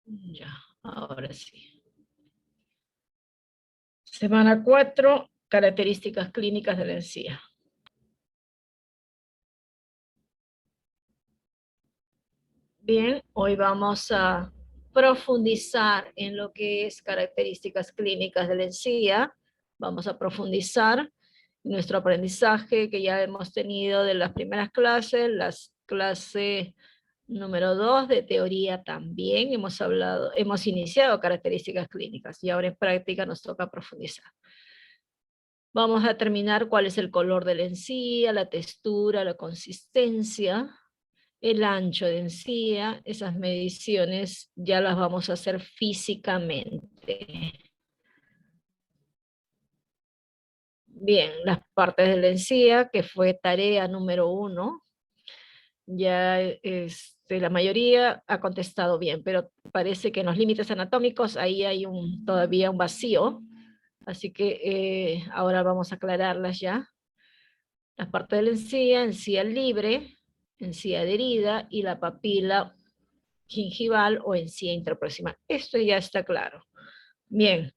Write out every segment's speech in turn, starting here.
Ya, ahora sí. Semana 4, características clínicas de la encía. Bien, hoy vamos a profundizar en lo que es características clínicas de la encía. Vamos a profundizar nuestro aprendizaje que ya hemos tenido de las primeras clases, las clases número 2 de teoría también hemos iniciado características clínicas y ahora en práctica nos toca profundizar. Vamos a determinar cuál es el color de la encía, la textura, la consistencia, el ancho de encía. Esas mediciones ya las vamos a hacer físicamente. Bien, las partes de la encía, que fue tarea número 1, ya la mayoría ha contestado bien, pero parece que en los límites anatómicos ahí hay todavía un vacío, así que ahora vamos a aclararlas ya. Las partes de la encía libre, encía adherida y la papila gingival o encía interproximal. Esto ya está claro. Bien,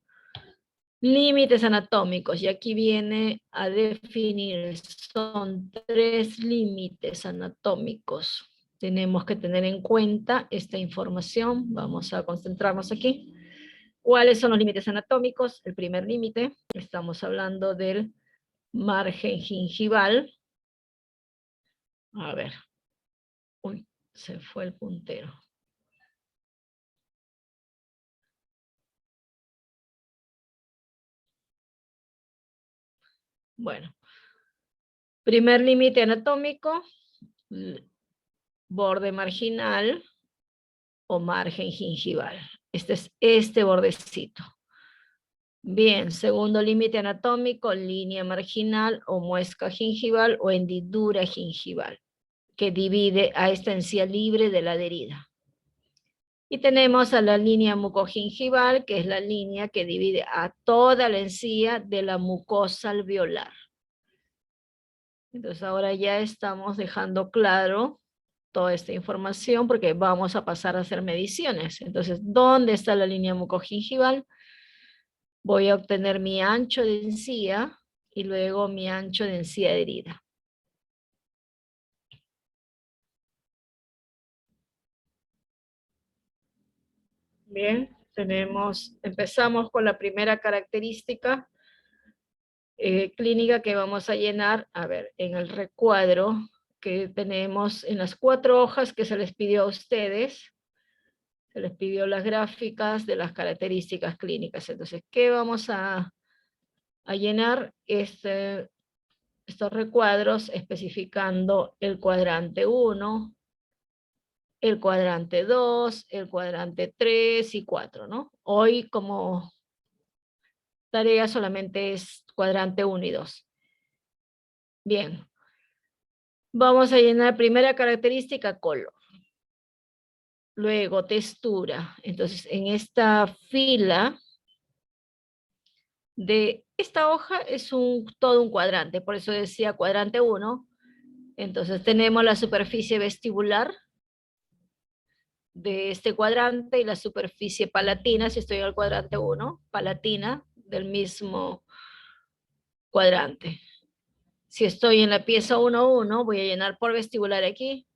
límites anatómicos, y aquí viene a definir, son 3 límites anatómicos. Tenemos que tener en cuenta esta información, vamos a concentrarnos aquí. ¿Cuáles son los límites anatómicos? El primer límite, estamos hablando del margen gingival. A ver, uy, se fue el puntero. Bueno, primer límite anatómico, borde marginal o margen gingival. Este es este bordecito. Bien, segundo límite anatómico, línea marginal o muesca gingival o hendidura gingival, que divide a esta encía libre de la adherida. Y tenemos a la línea mucogingival, que es la línea que divide a toda la encía de la mucosa alveolar. Entonces ahora ya estamos dejando claro toda esta información porque vamos a pasar a hacer mediciones. Entonces, ¿dónde está la línea mucogingival? Voy a obtener mi ancho de encía y luego mi ancho de encía adherida. Bien, empezamos con la primera característica clínica que vamos a llenar, a ver, en el recuadro que tenemos en las 4 hojas que se les pidió a ustedes. Se les pidió las gráficas de las características clínicas. Entonces, ¿qué vamos a llenar? Estos recuadros especificando el cuadrante 1, el cuadrante 2, el cuadrante 3 y 4, ¿no? Hoy como tarea solamente es cuadrante 1 y 2. Bien. Vamos a llenar primera característica, color. Luego, textura. Entonces, en esta fila de esta hoja es todo un cuadrante, por eso decía cuadrante 1. Entonces tenemos la superficie vestibular de este cuadrante y la superficie palatina, si estoy en el cuadrante 1, palatina del mismo cuadrante. Si estoy en la pieza 1.1, voy a llenar por vestibular aquí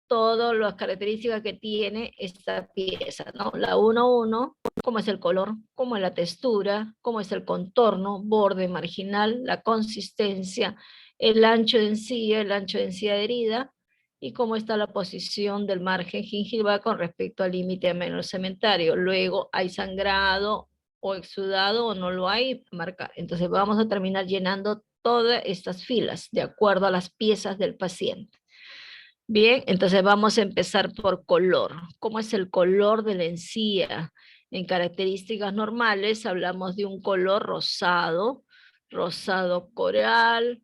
todas las características que tiene esta pieza, ¿no? La 1.1, cómo es el color, cómo es la textura, cómo es el contorno, borde marginal, la consistencia, el ancho de encía adherida, y cómo está la posición del margen gingival con respecto al límite menor cementario. Luego, ¿hay sangrado o exudado o no lo hay? Marcar. Entonces vamos a terminar llenando todas estas filas de acuerdo a las piezas del paciente. Bien, entonces vamos a empezar por color. ¿Cómo es el color de la encía? En características normales hablamos de un color rosado, rosado coral,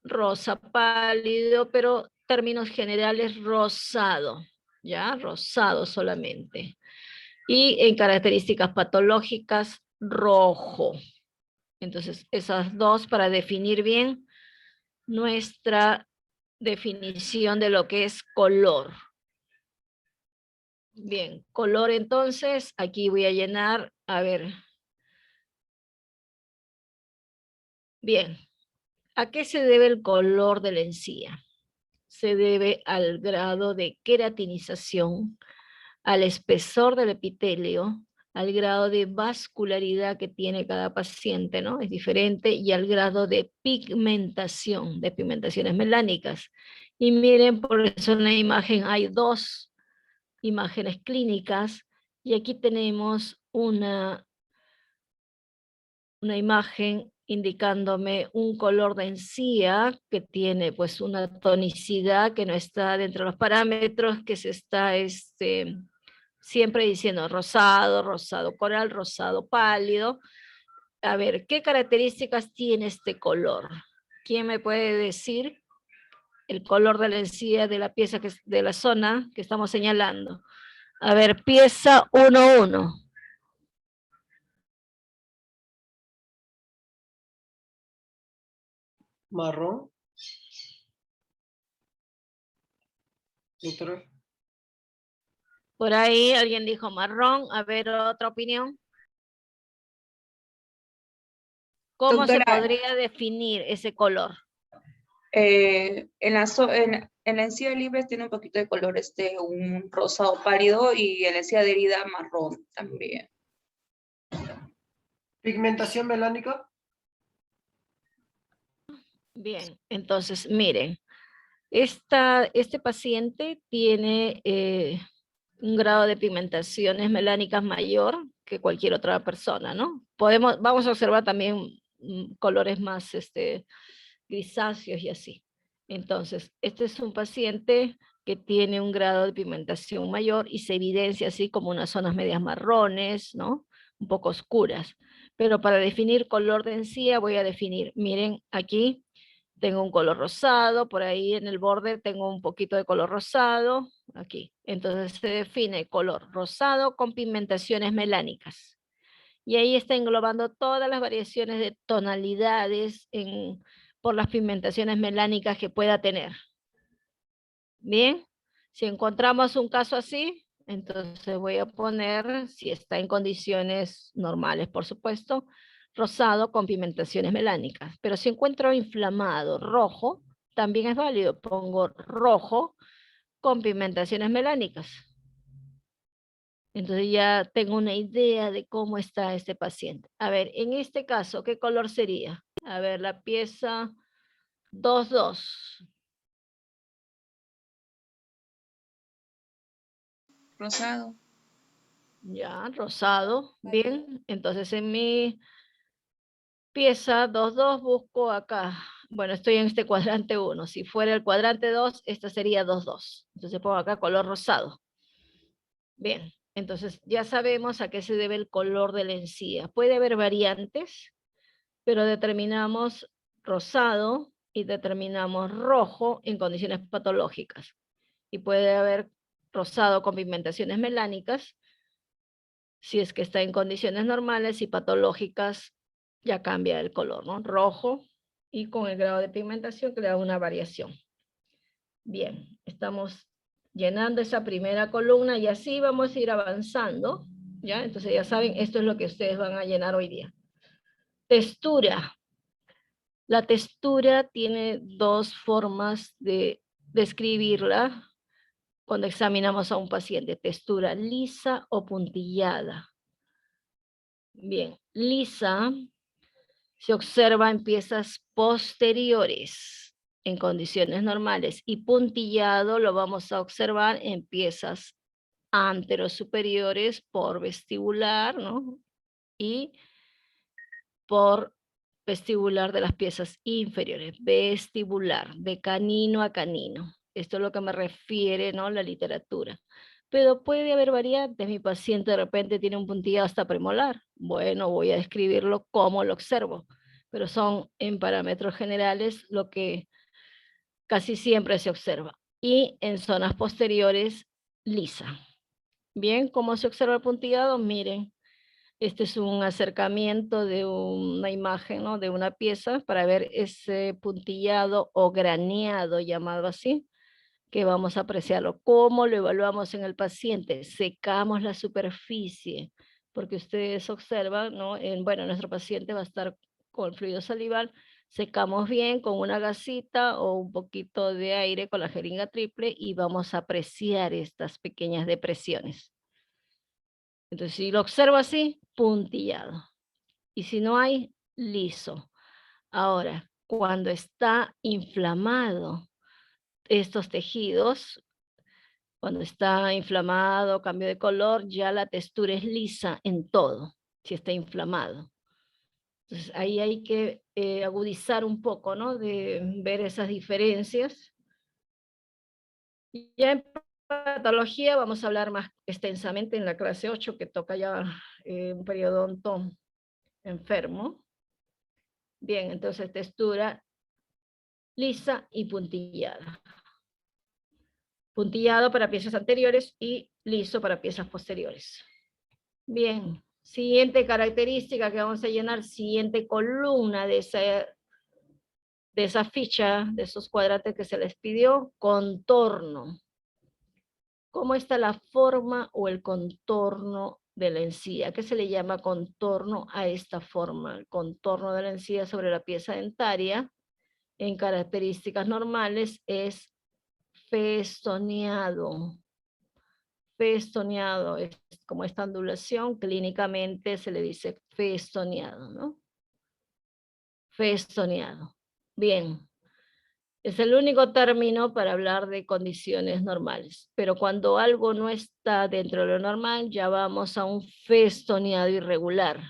rosa pálido, pero términos generales rosado, ¿ya? Rosado solamente. Y en características patológicas, rojo. Entonces, esas dos para definir bien nuestra definición de lo que es color. Bien, color entonces, aquí voy a llenar, a ver. Bien, ¿a qué se debe el color de la encía? Se debe al grado de queratinización, al espesor del epitelio, al grado de vascularidad que tiene cada paciente, ¿no? Es diferente, y al grado de pigmentación, de pigmentaciones melánicas. Y miren, por eso en la imagen hay dos imágenes clínicas, y aquí tenemos una imagen indicándome un color de encía que tiene pues una tonicidad que no está dentro de los parámetros, que se está siempre diciendo rosado, rosado coral, rosado pálido. A ver, ¿qué características tiene este color? ¿Quién me puede decir el color de la encía de la pieza, de la zona que estamos señalando? A ver, pieza 1-1. Marrón. Doctora. Por ahí alguien dijo marrón. A ver, otra opinión. ¿Cómo se Doctora, podría definir ese color? en la encía libre tiene un poquito de color, un rosado pálido, y en la encía adherida marrón también. Pigmentación melánica. Bien, entonces miren, este paciente tiene un grado de pigmentaciones melánicas mayor que cualquier otra persona, ¿no? Vamos a observar también colores más grisáceos y así. Entonces, este es un paciente que tiene un grado de pigmentación mayor y se evidencia así como unas zonas medias marrones, ¿no? Un poco oscuras. Pero para definir color de encía voy a definir, miren, aquí tengo un color rosado, por ahí en el borde tengo un poquito de color rosado, aquí. Entonces se define color rosado con pigmentaciones melánicas. Y ahí está englobando todas las variaciones de tonalidades por las pigmentaciones melánicas que pueda tener. Bien, si encontramos un caso así, entonces voy a poner, si está en condiciones normales, por supuesto, rosado con pigmentaciones melánicas. Pero si encuentro inflamado, rojo, también es válido. Pongo rojo con pigmentaciones melánicas. Entonces ya tengo una idea de cómo está este paciente. A ver, en este caso, ¿qué color sería? A ver, la pieza 2-2. Rosado. Ya, rosado. Bien, entonces en mi pieza 2-2 busco acá. Bueno, estoy en este cuadrante 1. Si fuera el cuadrante 2, esta sería 2-2. Entonces pongo acá color rosado. Bien, entonces ya sabemos a qué se debe el color de la encía. Puede haber variantes, pero determinamos rosado y determinamos rojo en condiciones patológicas. Y puede haber rosado con pigmentaciones melánicas, si es que está en condiciones normales, y patológicas ya cambia el color, ¿no? Rojo, y con el grado de pigmentación que le da una variación. Bien, estamos llenando esa primera columna y así vamos a ir avanzando, ¿ya? Entonces ya saben, esto es lo que ustedes van a llenar hoy día. Textura. La textura tiene dos formas de describirla cuando examinamos a un paciente: textura lisa o puntillada. Bien, lisa se observa en piezas posteriores en condiciones normales, y puntillado lo vamos a observar en piezas anterosuperiores por vestibular, ¿no? Y por vestibular de las piezas inferiores, vestibular, de canino a canino. Esto es lo que me refiere, ¿no?, la literatura. Pero puede haber variantes. Mi paciente de repente tiene un puntillado hasta premolar. Bueno, voy a describirlo como lo observo, pero son en parámetros generales lo que casi siempre se observa. Y en zonas posteriores, lisa. Bien, ¿cómo se observa el puntillado? Miren, este es un acercamiento de una imagen, ¿no?, de una pieza para ver ese puntillado o graneado, llamado así. que vamos a apreciarlo. ¿Cómo lo evaluamos en el paciente? Secamos la superficie, porque ustedes observan, ¿no? Bueno, nuestro paciente va a estar con fluido salival, secamos bien con una gasita o un poquito de aire con la jeringa triple y vamos a apreciar estas pequeñas depresiones. Entonces, si lo observo así, puntillado. Y si no hay, liso. Ahora, cuando está inflamado estos tejidos, cuando está inflamado, cambio de color, ya la textura es lisa en todo, si está inflamado. Entonces, ahí hay que agudizar un poco, ¿no? De ver esas diferencias. Y ya en patología vamos a hablar más extensamente en la clase 8, que toca ya un periodonto enfermo. Bien, entonces textura lisa y puntillada. Puntillado para piezas anteriores y liso para piezas posteriores. Bien, siguiente característica que vamos a llenar, siguiente columna de esa ficha, de esos cuadrantes que se les pidió, contorno. ¿Cómo está la forma o el contorno de la encía? ¿Qué se le llama contorno a esta forma? El contorno de la encía sobre la pieza dentaria, en características normales, es festoneado. Festoneado es como esta ondulación, clínicamente se le dice festoneado, ¿no? Festoneado. Bien, es el único término para hablar de condiciones normales, pero cuando algo no está dentro de lo normal, ya vamos a un festoneado irregular.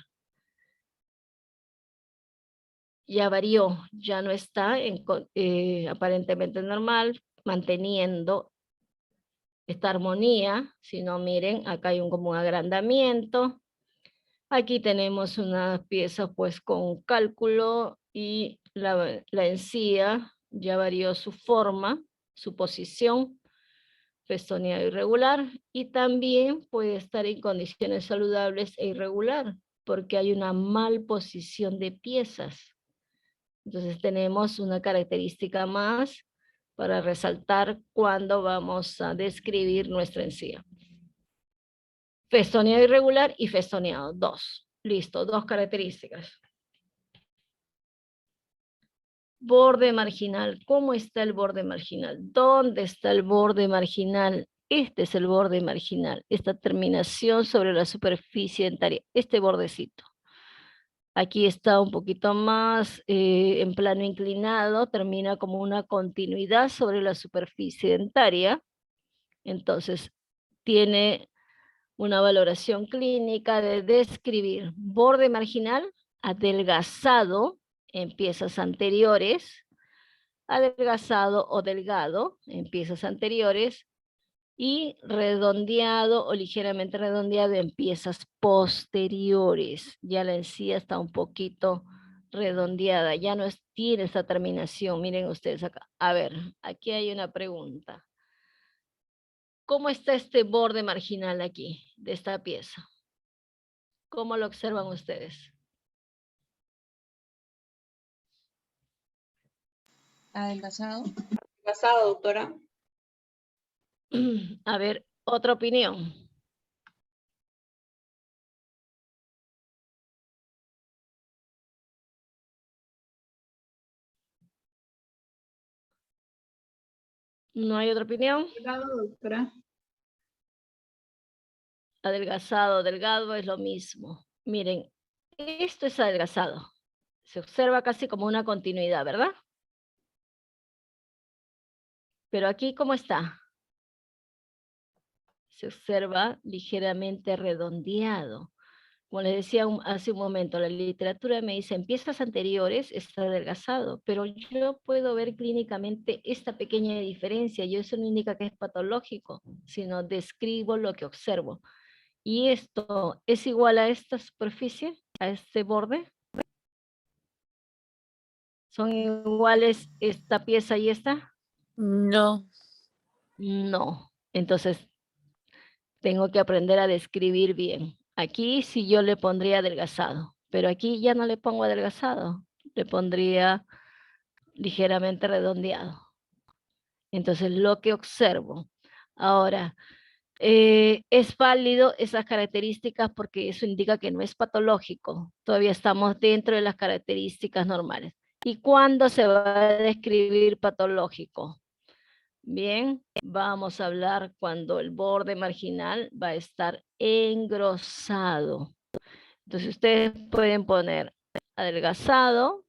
Ya varió, ya no está aparentemente normal, manteniendo esta armonía, sino miren, acá hay como un agrandamiento. Aquí tenemos unas piezas pues con cálculo y la encía ya varió su forma, su posición, festoneado irregular, y también puede estar en condiciones saludables e irregular, porque hay una mal posición de piezas. Entonces tenemos una característica más para resaltar cuando vamos a describir nuestra encía. Festoneado irregular y festoneado, dos. Listo, dos características. Borde marginal. ¿Cómo está el borde marginal? ¿Dónde está el borde marginal? Este es el borde marginal. Esta terminación sobre la superficie dentaria. Este bordecito. Aquí está un poquito más en plano inclinado. Termina como una continuidad sobre la superficie dentaria. Entonces, tiene una valoración clínica de describir borde marginal adelgazado en piezas anteriores, adelgazado o delgado en piezas anteriores y redondeado o ligeramente redondeado en piezas posteriores. Ya la encía está un poquito redondeada, ya no tiene esa terminación. Miren ustedes acá. A ver, aquí hay una pregunta. ¿Cómo está este borde marginal aquí, de esta pieza? ¿Cómo lo observan ustedes? Adelgazado. Adelgazado, doctora. A ver, otra opinión. ¿No hay otra opinión? Doctora. Adelgazado, delgado es lo mismo. Miren, esto es adelgazado. Se observa casi como una continuidad, ¿verdad? Pero aquí, ¿cómo está? Se observa ligeramente redondeado. Como les decía hace un momento, la literatura me dice en piezas anteriores está adelgazado, pero yo puedo ver clínicamente esta pequeña diferencia y eso no indica que es patológico, sino describo lo que observo. ¿Y esto es igual a esta superficie, a este borde? ¿Son iguales esta pieza y esta? No. No. Entonces, tengo que aprender a describir bien. Aquí sí yo le pondría adelgazado, pero aquí ya no le pongo adelgazado, le pondría ligeramente redondeado. Entonces, lo que observo. Ahora, es válido esas características porque eso indica que no es patológico. Todavía estamos dentro de las características normales. ¿Y cuándo se va a describir patológico? Bien, vamos a hablar cuando el borde marginal va a estar engrosado. Entonces ustedes pueden poner adelgazado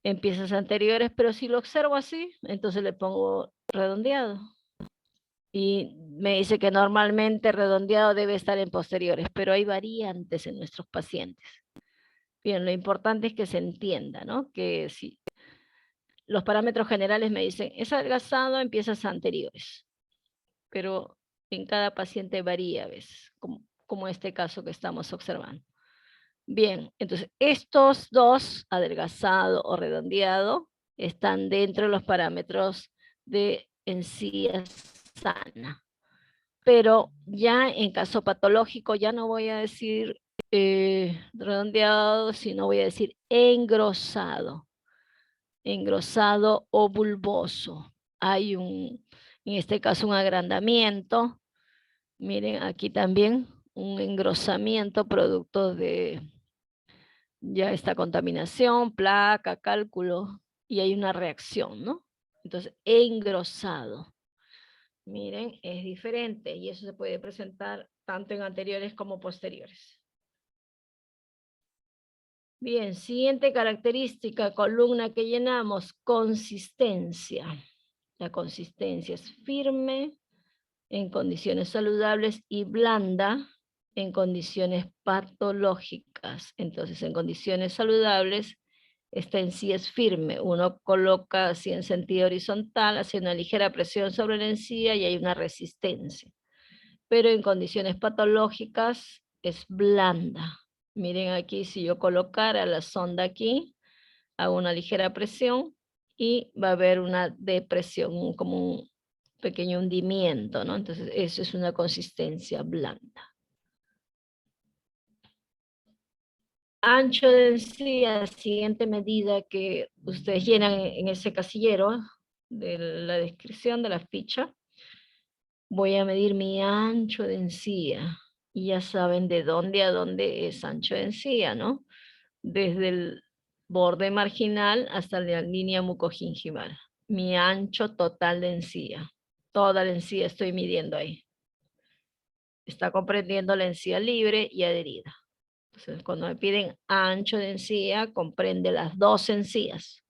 en piezas anteriores, pero si lo observo así, entonces le pongo redondeado. Y me dice que normalmente redondeado debe estar en posteriores, pero hay variantes en nuestros pacientes. Bien, lo importante es que se entienda, ¿no? Que si los parámetros generales me dicen, es adelgazado en piezas anteriores, pero en cada paciente varía, ¿ves? Como este caso que estamos observando. Bien, entonces estos dos, adelgazado o redondeado, están dentro de los parámetros de encía sana. Pero ya en caso patológico ya no voy a decir redondeado, sino voy a decir engrosado. Engrosado o bulboso. Hay en este caso un agrandamiento. Miren aquí también un engrosamiento producto de ya esta contaminación, placa, cálculo, y hay una reacción, ¿no? Entonces, engrosado. Miren, es diferente y eso se puede presentar tanto en anteriores como posteriores. Bien, siguiente característica, columna que llenamos, consistencia. La consistencia es firme en condiciones saludables y blanda en condiciones patológicas. Entonces, en condiciones saludables, esta encía es firme. Uno coloca así en sentido horizontal, hace una ligera presión sobre la encía y hay una resistencia. Pero en condiciones patológicas es blanda. Miren aquí, si yo colocara la sonda aquí, hago una ligera presión y va a haber una depresión, como un pequeño hundimiento, ¿no? Entonces, eso es una consistencia blanda. Ancho de encía, siguiente medida que ustedes llenan en ese casillero de la descripción de la ficha. Voy a medir mi ancho de encía. Y ya saben de dónde a dónde es ancho de encía, ¿no? Desde el borde marginal hasta la línea mucogingival. Mi ancho total de encía. Toda la encía estoy midiendo ahí. Está comprendiendo la encía libre y adherida. Entonces, cuando me piden ancho de encía, comprende las dos encías.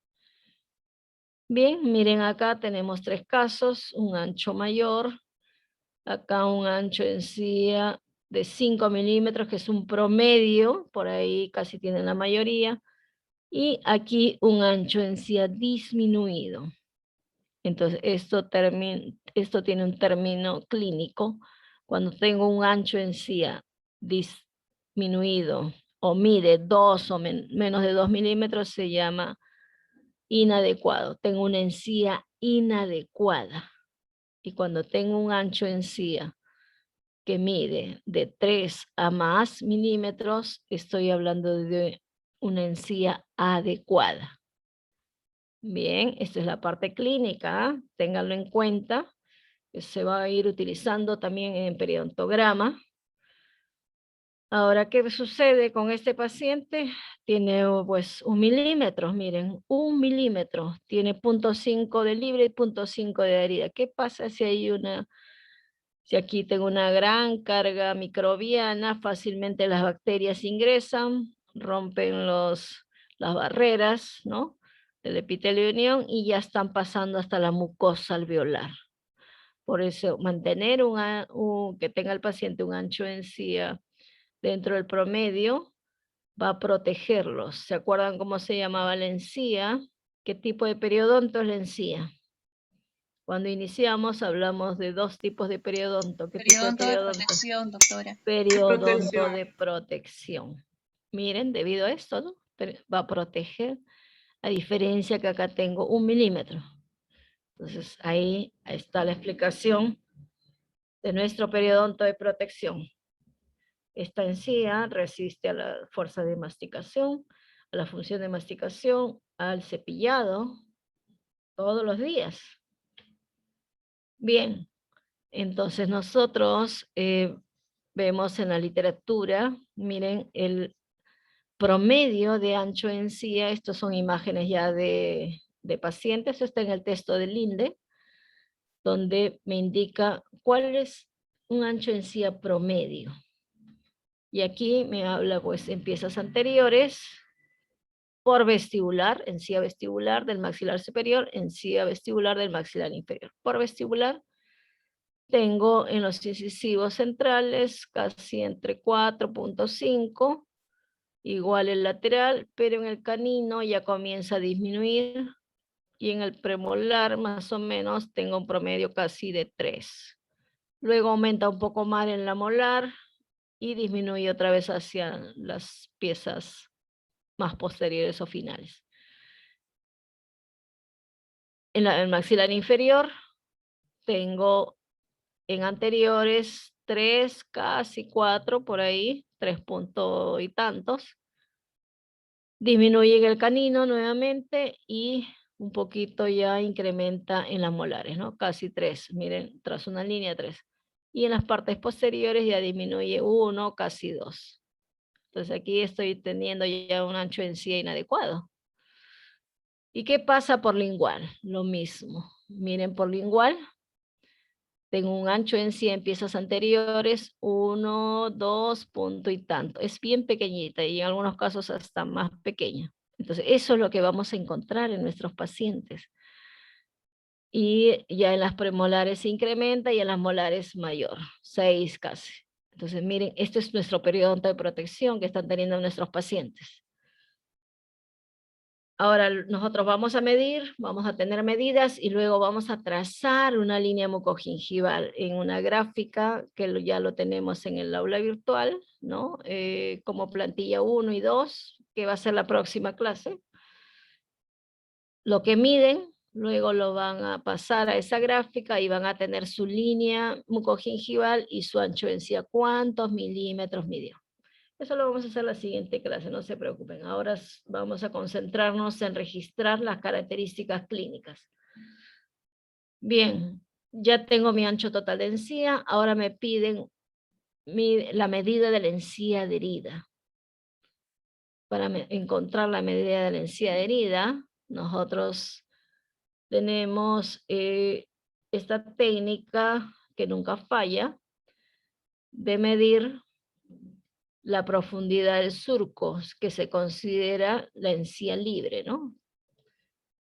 Bien, miren acá tenemos tres casos, un ancho mayor, acá un ancho de encía de 5 milímetros, que es un promedio, por ahí casi tienen la mayoría, y aquí un ancho de encía disminuido. Entonces, esto tiene un término clínico. Cuando tengo un ancho de encía disminuido o mide 2 o menos de 2 milímetros, se llama inadecuado. Tengo una encía inadecuada. Y cuando tengo un ancho de encía que mide de 3 a más milímetros, estoy hablando de una encía adecuada. Bien, esta es la parte clínica, ténganlo en cuenta. Se va a ir utilizando también en periodontograma. Ahora, ¿qué sucede con este paciente? Tiene pues 1 milímetro, miren, 1 milímetro. Tiene 0.5 de libre y 0.5 de adherida. ¿Qué pasa si hay si aquí tengo una gran carga microbiana? Fácilmente las bacterias ingresan, rompen las barreras, ¿no? Del epitelio de unión y ya están pasando hasta la mucosa alveolar. Por eso, mantener que tenga el paciente un ancho de encía dentro del promedio va a protegerlos. ¿Se acuerdan cómo se llamaba la encía? ¿Qué tipo de periodonto es la encía? Cuando iniciamos hablamos de dos tipos de periodonto. ¿Qué tipo de Periodonto de periodonto? protección, doctora. Periodonto Protección. de protección. Miren, debido a esto, ¿no? Va a proteger, a diferencia que acá tengo 1 milímetro. Entonces ahí está la explicación de nuestro periodonto de protección. Esta encía resiste a la fuerza de masticación, a la función de masticación, al cepillado todos los días. Bien, entonces nosotros vemos en la literatura, miren, el promedio de ancho de encía, estos son imágenes ya de pacientes, está en el texto del INDE, donde me indica cuál es un ancho de encía promedio. Y aquí me habla pues en piezas anteriores, por vestibular, encía vestibular del maxilar superior, encía vestibular del maxilar inferior. Por vestibular tengo en los incisivos centrales casi entre 4.5, igual el lateral, pero en el canino ya comienza a disminuir, y en el premolar más o menos tengo un promedio casi de 3. Luego aumenta un poco más en la molar y disminuye otra vez hacia las piezas más posteriores o finales. En el maxilar inferior tengo en anteriores 3, casi 4 por ahí, 3 puntos y tantos. Disminuye en el canino nuevamente y un poquito ya incrementa en las molares, ¿no? Casi 3, miren, tras una línea 3. Y en las partes posteriores ya disminuye 1, casi 2. Entonces aquí estoy teniendo ya un ancho de encía inadecuado. ¿Y qué pasa por lingual? Lo mismo. Miren, por lingual tengo un ancho de encía en piezas anteriores, 1, 2, punto y tanto. Es bien pequeñita y en algunos casos hasta más pequeña. Entonces, eso es lo que vamos a encontrar en nuestros pacientes. Y ya en las premolares se incrementa y en las molares mayor, 6 casi. Entonces, miren, este es nuestro periodonto de protección que están teniendo nuestros pacientes. Ahora nosotros vamos a medir, vamos a tener medidas y luego vamos a trazar una línea mucogingival en una gráfica que ya lo tenemos en el aula virtual, ¿no? Como plantilla 1 y 2, que va a ser la próxima clase. Lo que miden, luego lo van a pasar a esa gráfica y van a tener su línea mucogingival y su ancho de encía, cuántos milímetros midió. Eso lo vamos a hacer en la siguiente clase, no se preocupen. Ahora vamos a concentrarnos en registrar las características clínicas. Bien, ya tengo mi ancho total de encía, ahora me piden la medida de la encía adherida. Para encontrar la medida de la encía adherida, nosotros tenemos esta técnica que nunca falla de medir la profundidad del surco, que se considera la encía libre, ¿no?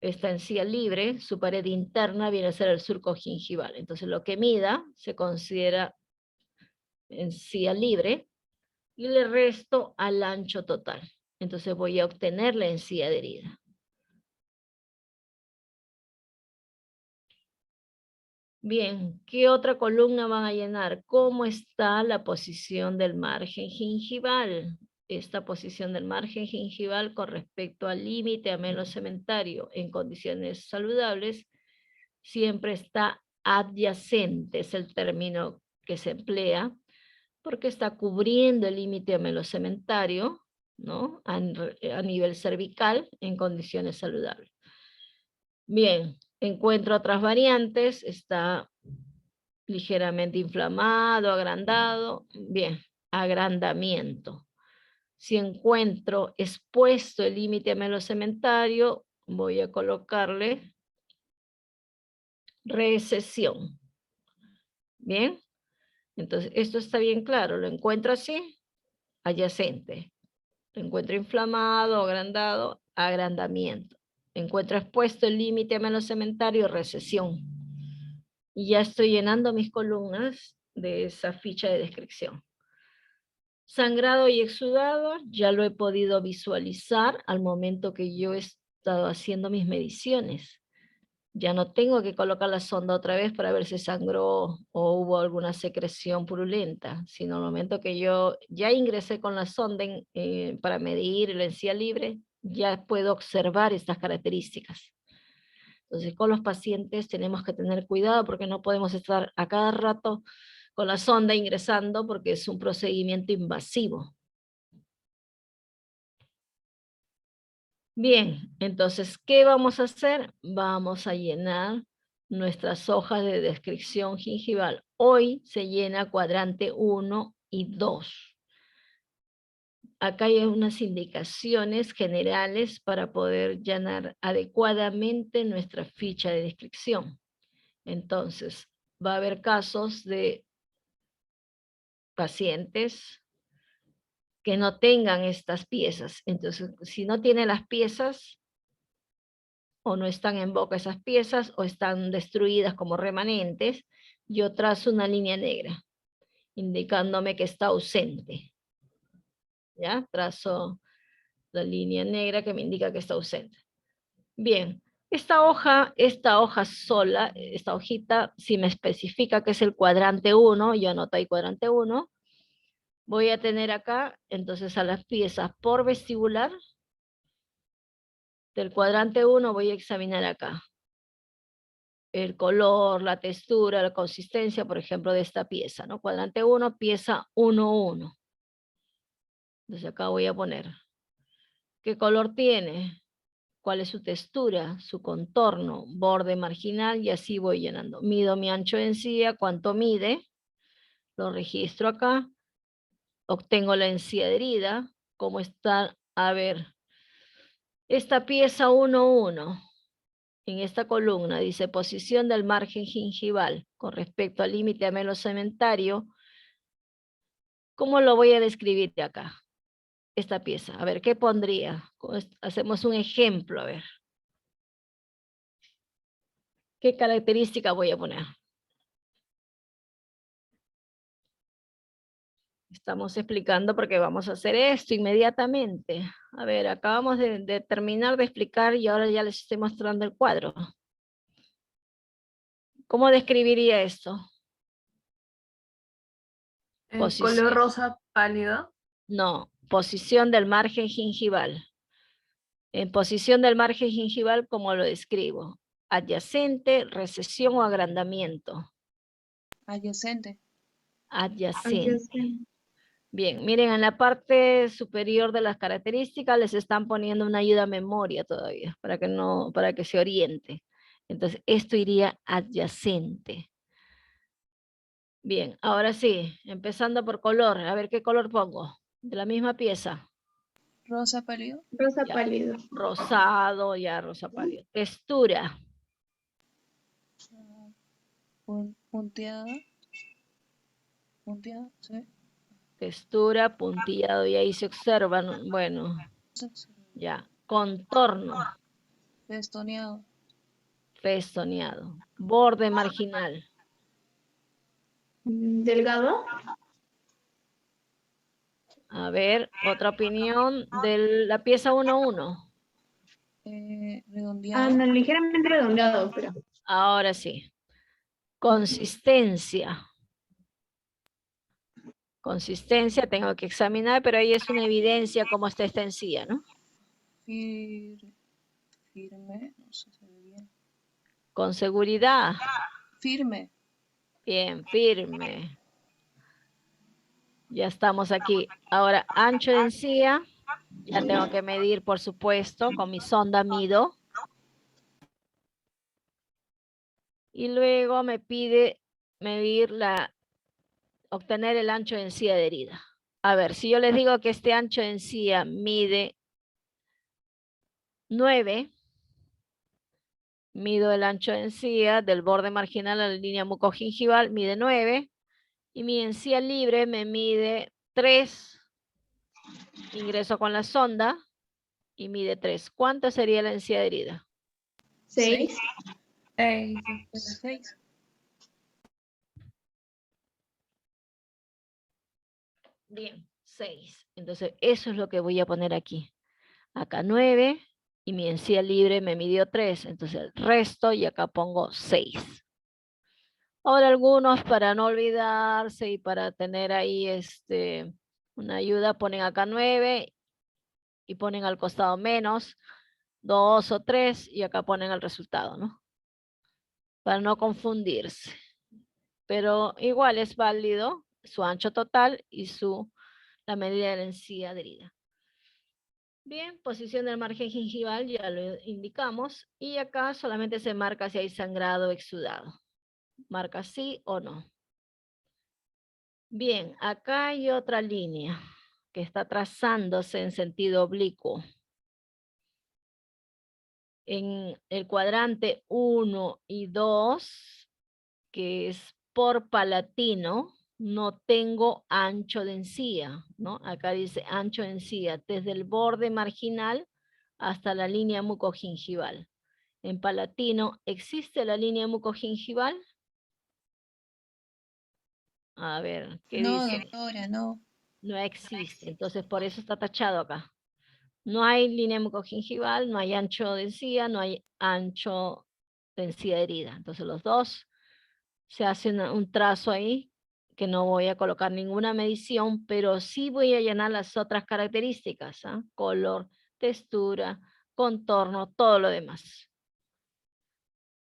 Esta encía libre, su pared interna viene a ser el surco gingival. Entonces lo que mida se considera encía libre y le resto al ancho total. Entonces voy a obtener la encía adherida. Bien, ¿qué otra columna van a llenar? ¿Cómo está la posición del margen gingival? Esta posición del margen gingival con respecto al límite amelocementario en condiciones saludables siempre está adyacente, es el término que se emplea, porque está cubriendo el límite amelocementario, ¿no? A nivel cervical en condiciones saludables. Bien, encuentro otras variantes, está ligeramente inflamado, agrandado, bien, agrandamiento. Si encuentro expuesto el límite amelocementario, voy a colocarle recesión. Bien, entonces esto está bien claro, lo encuentro así, adyacente. Lo encuentro inflamado, agrandado, agrandamiento. Encuentro expuesto el límite amelocementario, recesión. Y ya estoy llenando mis columnas de esa ficha de descripción. Sangrado y exudado, ya lo he podido visualizar al momento que yo he estado haciendo mis mediciones. Ya no tengo que colocar la sonda otra vez para ver si sangró o hubo alguna secreción purulenta, sino al momento que yo ya ingresé con la sonda para medir la encía libre, ya puedo observar estas características. Entonces, con los pacientes tenemos que tener cuidado porque no podemos estar a cada rato con la sonda ingresando porque es un procedimiento invasivo. Bien, entonces, ¿qué vamos a hacer? Vamos a llenar nuestras hojas de descripción gingival. Hoy se llena cuadrante 1 y 2. Acá hay unas indicaciones generales para poder llenar adecuadamente nuestra ficha de descripción. Entonces, va a haber casos de pacientes que no tengan estas piezas. Entonces, si no tienen las piezas, o no están en boca esas piezas, o están destruidas como remanentes, yo trazo una línea negra, indicándome que está ausente. ¿Ya? Trazo la línea negra que me indica que está ausente. Bien, esta hoja sola, esta hojita, si me especifica que es el cuadrante 1, yo anoto ahí cuadrante 1, voy a tener acá, entonces a las piezas por vestibular, del cuadrante 1 voy a examinar acá. El color, la textura, la consistencia, por ejemplo, de esta pieza, ¿no? Cuadrante 1, pieza 1-1. Entonces acá voy a poner, ¿qué color tiene? ¿Cuál es su textura, su contorno, borde marginal? Y así voy llenando. Mido mi ancho de encía, cuánto mide, lo registro acá, obtengo la encía adherida, cómo está, a ver, esta pieza 1-1, en esta columna, dice posición del margen gingival con respecto al límite amelocementario. ¿Cómo lo voy a describir de acá? Esta pieza, a ver, ¿qué pondría? Hacemos un ejemplo, a ver. ¿Qué característica voy a poner? Estamos explicando porque vamos a hacer esto inmediatamente. A ver, acabamos de terminar de explicar y ahora ya les estoy mostrando el cuadro. ¿Cómo describiría esto? Color rosa pálido. No, posición del margen gingival. En posición del margen gingival, ¿cómo lo describo? Adyacente, recesión o agrandamiento. Adyacente. Adyacente. Bien, miren, en la parte superior de las características les están poniendo una ayuda a memoria todavía, para que se oriente. Entonces, esto iría adyacente. Bien, ahora sí, empezando por color. A ver qué color pongo. De la misma pieza. Rosa pálido. Rosa Ya. pálido. Rosado, ya, rosa pálido. Textura. Punteada. Punteada, ¿sí? Textura, puntillado, y ahí se observan, bueno, ya. Contorno. Festoneado. Festoneado. Borde marginal. Delgado. A ver, otra opinión de la pieza 1-1. Redondeado. No, ligeramente redondeado, pero. Ahora sí. Consistencia. Consistencia tengo que examinar, pero ahí es una evidencia cómo está esta encía, ¿no? Firme, no sé si se ve bien. Con seguridad. Firme. Bien, firme. Ya estamos aquí. Ahora, ancho de encía. Ya tengo que medir, por supuesto, con mi sonda mido. Y luego me pide medir obtener el ancho de encía adherida. A ver, si yo les digo que este ancho de encía mide 9, mido el ancho de encía del borde marginal a la línea mucogingival, mide 9, y mi encía libre me mide 3, ingreso con la sonda y mide 3. ¿Cuánto sería la encía adherida? 6. 6. Bien, 6. Entonces, eso es lo que voy a poner aquí. Acá 9 y mi encía libre me midió 3. Entonces, el resto y acá pongo 6. Ahora algunos, para no olvidarse y para tener ahí una ayuda, ponen acá 9 y ponen al costado menos 2 o 3 y acá ponen el resultado, ¿no? Para no confundirse. Pero igual es válido su ancho total y la medida de la encía adherida. Bien, posición del margen gingival ya lo indicamos. Y acá solamente se marca si hay sangrado exudado. Marca sí o no. Bien, acá hay otra línea que está trazándose en sentido oblicuo. En el cuadrante 1 y 2, que es por palatino, no tengo ancho de encía, ¿no? Acá dice ancho de encía, desde el borde marginal hasta la línea mucogingival. En palatino, ¿existe la línea mucogingival? A ver, ¿qué No, dice? doctora, no. No existe, entonces por eso está tachado acá. No hay línea mucogingival, no hay ancho de encía, no hay ancho de encía herida. Entonces los dos se hace un trazo ahí, que no voy a colocar ninguna medición, pero sí voy a llenar las otras características, ¿ah? Color, textura, contorno, todo lo demás.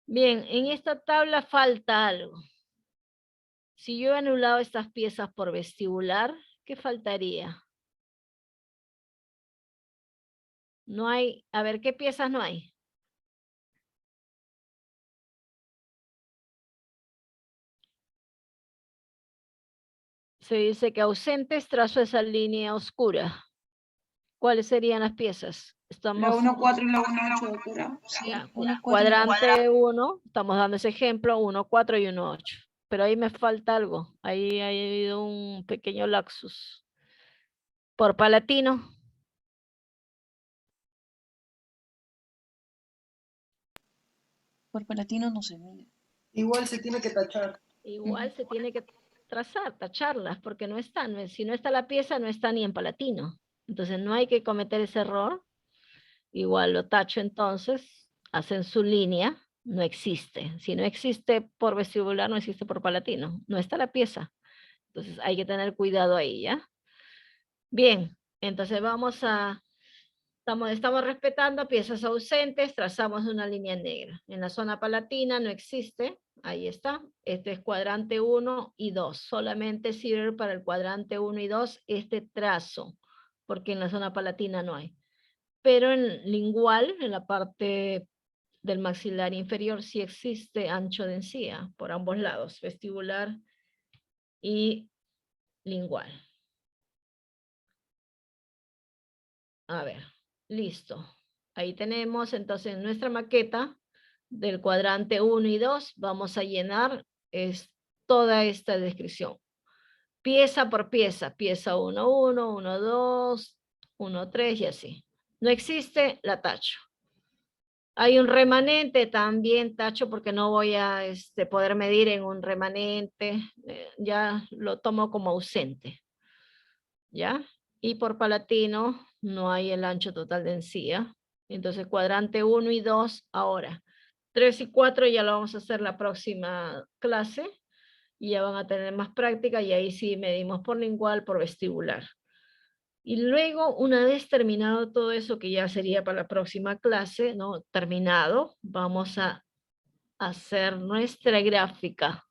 Bien, en esta tabla falta algo. Si yo he anulado estas piezas por vestibular, ¿qué faltaría? No hay, a ver, ¿qué piezas no hay? Se dice que ausentes trazo esa línea oscura. ¿Cuáles serían las piezas? Estamos... La 1,4 y la 1,8, doctora. Sí, Ya, 1, 4 y cuadrante 1, estamos dando ese ejemplo, 1, 4 y 1, 8. Pero ahí me falta algo. Ahí ha habido un pequeño lapsus. Por palatino. por palatino no se mide. Igual se tiene que tachar. Igual se tiene que trazar, tacharlas, porque no están. Si no está la pieza, no está ni en palatino. Entonces no hay que cometer ese error. Igual lo tacho entonces, hacen su línea, no existe. Si no existe por vestibular, no existe por palatino. No está la pieza. Entonces hay que tener cuidado ahí, ¿ya? Bien, entonces estamos respetando piezas ausentes, trazamos una línea negra. En la zona palatina no existe, ahí está. Este es cuadrante 1 y 2. Solamente sirve para el cuadrante 1 y 2 este trazo, porque en la zona palatina no hay. Pero en lingual, en la parte del maxilar inferior, sí existe ancho de encía por ambos lados, vestibular y lingual. A ver, listo. Ahí tenemos entonces nuestra maqueta del cuadrante 1 y 2. Vamos a llenar toda esta descripción. Pieza por pieza. Pieza 1, 1, 1, 2, 1, 3 y así. No existe, la tacho. Hay un remanente, también tacho porque no voy a poder medir en un remanente. Ya lo tomo como ausente. ¿Ya? Y por palatino no hay el ancho total de encía. Entonces cuadrante 1 y 2 ahora. 3 y 4 ya lo vamos a hacer la próxima clase. Y ya van a tener más práctica y ahí sí medimos por lingual, por vestibular. Y luego, una vez terminado todo eso, que ya sería para la próxima clase, ¿no? Terminado, vamos a hacer nuestra gráfica.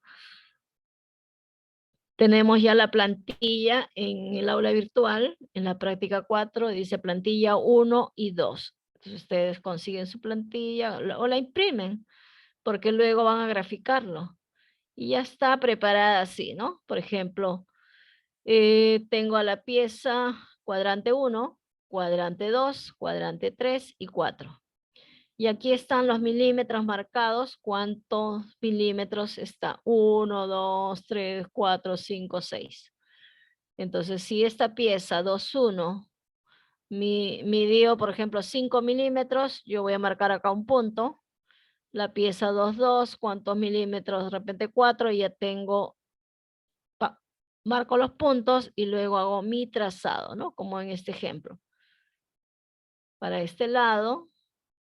Tenemos ya la plantilla en el aula virtual, en la práctica 4, dice plantilla 1 y 2. Entonces ustedes consiguen su plantilla o la imprimen, porque luego van a graficarlo. Y ya está preparada así, ¿no? Por ejemplo, tengo a la pieza cuadrante 1, cuadrante 2, cuadrante 3 y 4. Y aquí están los milímetros marcados, cuántos milímetros está, 1, 2, 3, 4, 5, 6. Entonces, si esta pieza 2,1 midió, por ejemplo, 5 milímetros, yo voy a marcar acá un punto. La pieza 2,2, ¿cuántos milímetros? De repente 4, y ya tengo, marco los puntos y luego hago mi trazado, ¿no? Como en este ejemplo. Para este lado,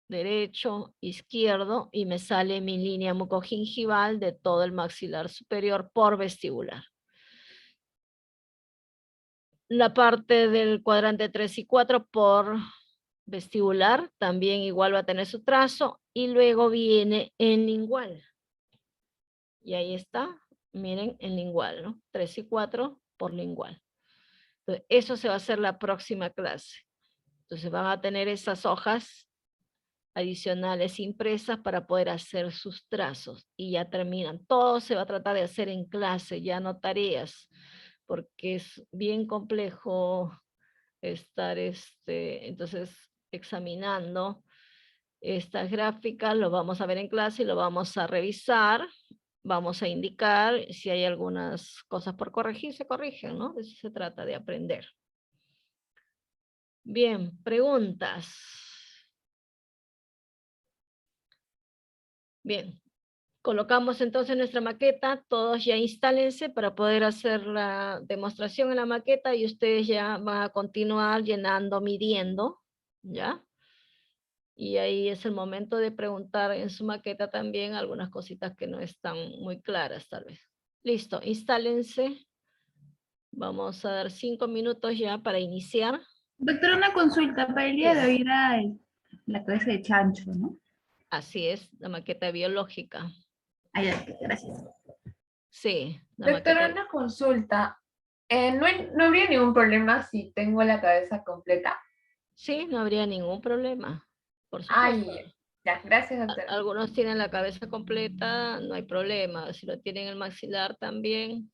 derecho, izquierdo, y me sale mi línea mucogingival de todo el maxilar superior por vestibular. La parte del cuadrante 3 y 4 por vestibular también igual va a tener su trazo, y luego viene en lingual. Y ahí está, miren, en lingual, ¿no? 3 y 4 por lingual. Entonces, eso se va a hacer la próxima clase. Entonces van a tener esas hojas adicionales impresas para poder hacer sus trazos y ya terminan. Todo se va a tratar de hacer en clase, ya no tareas, porque es bien complejo estar entonces examinando estas gráficas. Lo vamos a ver en clase y lo vamos a revisar. Vamos a indicar si hay algunas cosas por corregir, se corrigen, ¿no? De eso se trata, de aprender. Bien, preguntas. Bien, colocamos entonces nuestra maqueta, todos ya instálense para poder hacer la demostración en la maqueta y ustedes ya van a continuar llenando, midiendo, ¿ya? Y ahí es el momento de preguntar en su maqueta también algunas cositas que no están muy claras tal vez. Listo, instálense. Vamos a dar 5 minutos ya para iniciar. Doctora, una consulta. Para el día de hoy era la cabeza de chancho, ¿no? Así es, la maqueta biológica. Ah, ya, gracias. Sí. Doctora, una consulta. ¿No habría ningún problema si tengo la cabeza completa? Sí, no habría ningún problema. Por supuesto. Ay, ya, gracias, doctora. Algunos tienen la cabeza completa, no hay problema. Si lo tienen el maxilar también,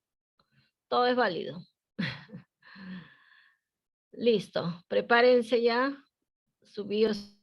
todo es válido. Listo, prepárense ya. Su bios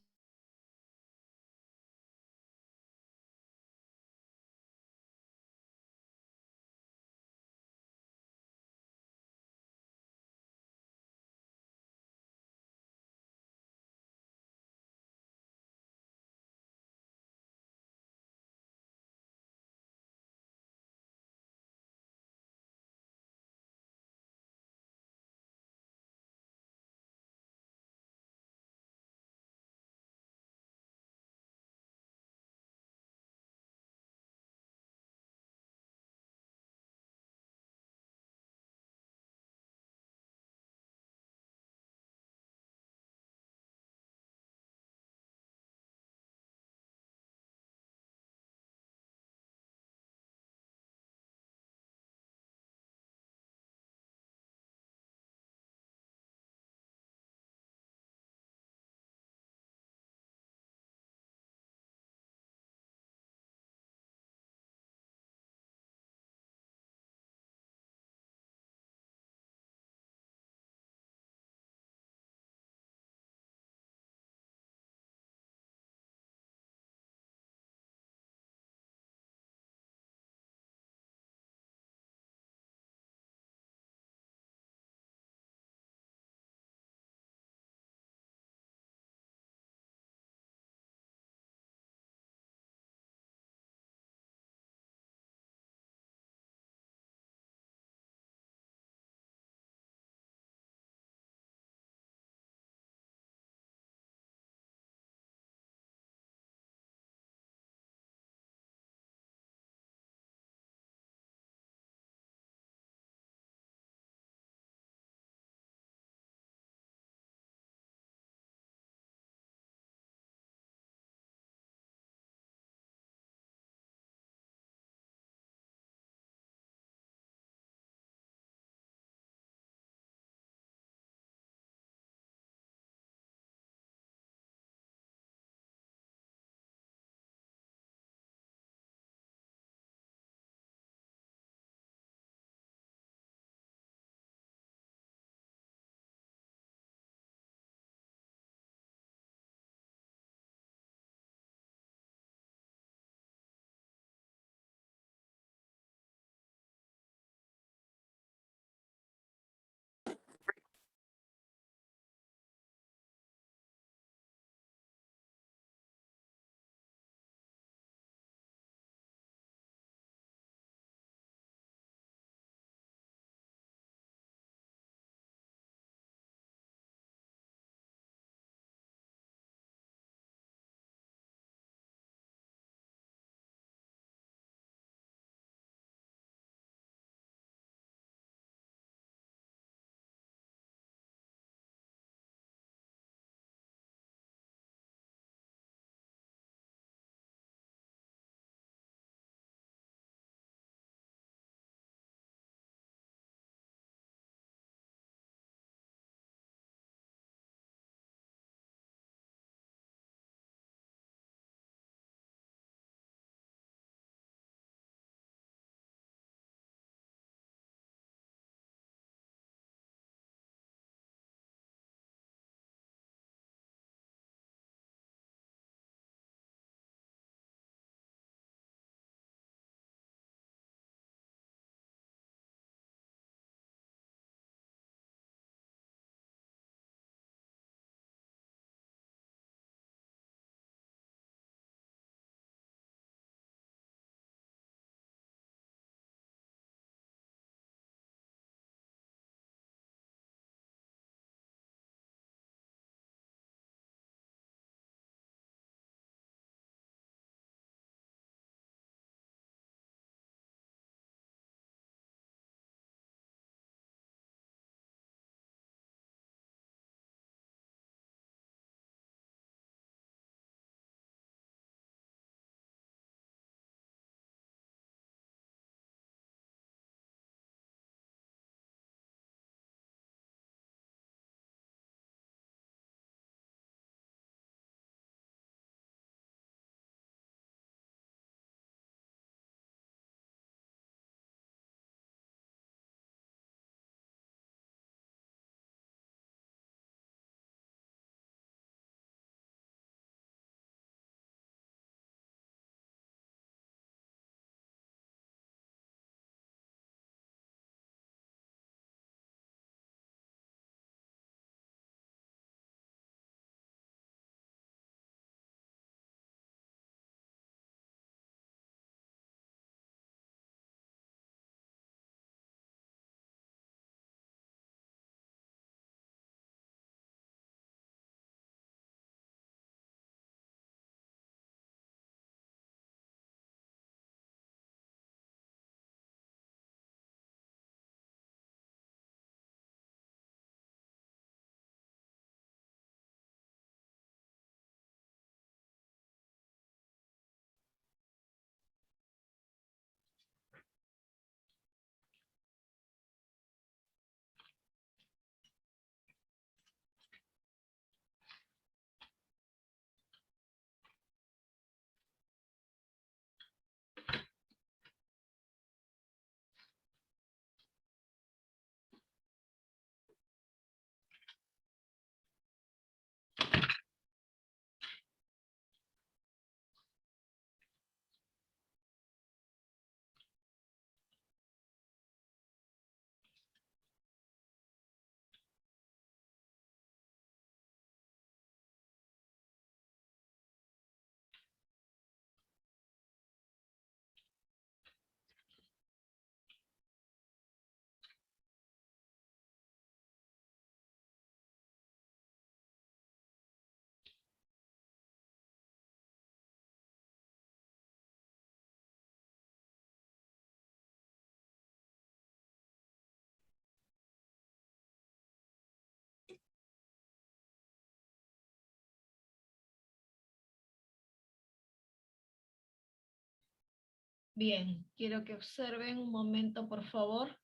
Bien, quiero que observen un momento, por favor.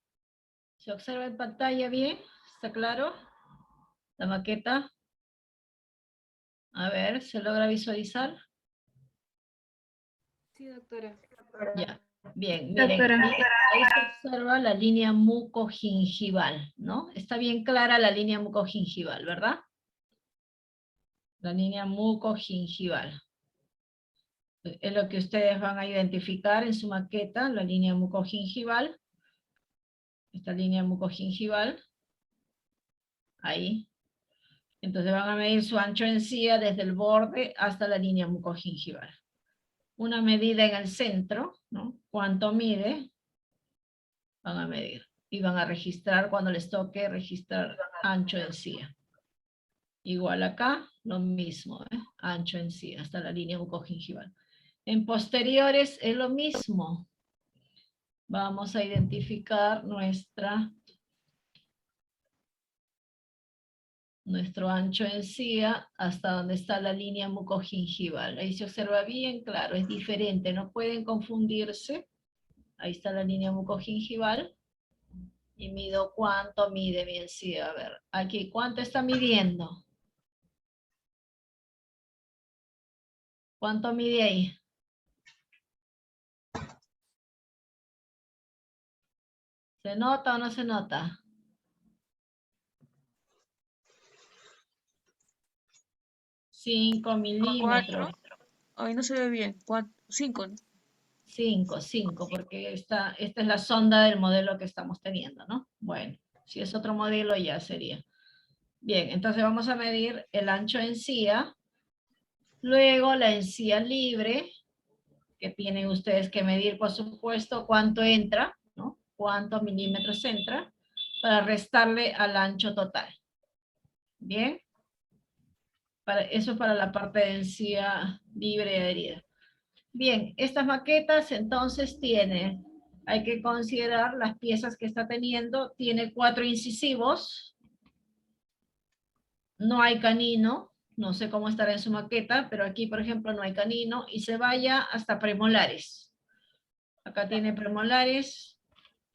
¿Se observa en pantalla bien? ¿Está claro? La maqueta. A ver, ¿se logra visualizar? Sí, doctora. Ya, bien, miren, Doctora. ahí se observa la línea mucogingival, ¿no? Está bien clara la línea mucogingival, ¿verdad? La línea mucogingival. Es lo que ustedes van a identificar en su maqueta, la línea mucogingival. Esta línea mucogingival. Ahí. Entonces van a medir su ancho de encía desde el borde hasta la línea mucogingival. Una medida en el centro, ¿no? ¿Cuánto mide? Van a medir. Y van a registrar cuando les toque registrar ancho de encía. Igual acá, lo mismo, ancho de encía hasta la línea mucogingival. En posteriores es lo mismo. Vamos a identificar nuestro ancho de encía hasta donde está la línea mucogingival. Ahí se observa bien claro, es diferente, no pueden confundirse. Ahí está la línea mucogingival. Y mido cuánto mide mi encía. A ver, aquí, ¿cuánto está midiendo? ¿Cuánto mide ahí? ¿Se nota o no se nota? 5 milímetros. Ay, no se ve bien. 5, ¿no? 5, porque esta es la sonda del modelo que estamos teniendo, ¿no? Bueno, si es otro modelo ya sería. Bien, entonces vamos a medir el ancho de encía, luego la encía libre, que tienen ustedes que medir, por supuesto, cuánto entra, ¿no? Cuántos milímetros entra, para restarle al ancho total. Bien, eso para la parte de encía libre y adherida. Bien, estas maquetas entonces hay que considerar las piezas que está teniendo, tiene 4 incisivos, no hay canino, no sé cómo estará en su maqueta, pero aquí por ejemplo no hay canino, y se vaya hasta premolares. Acá tiene premolares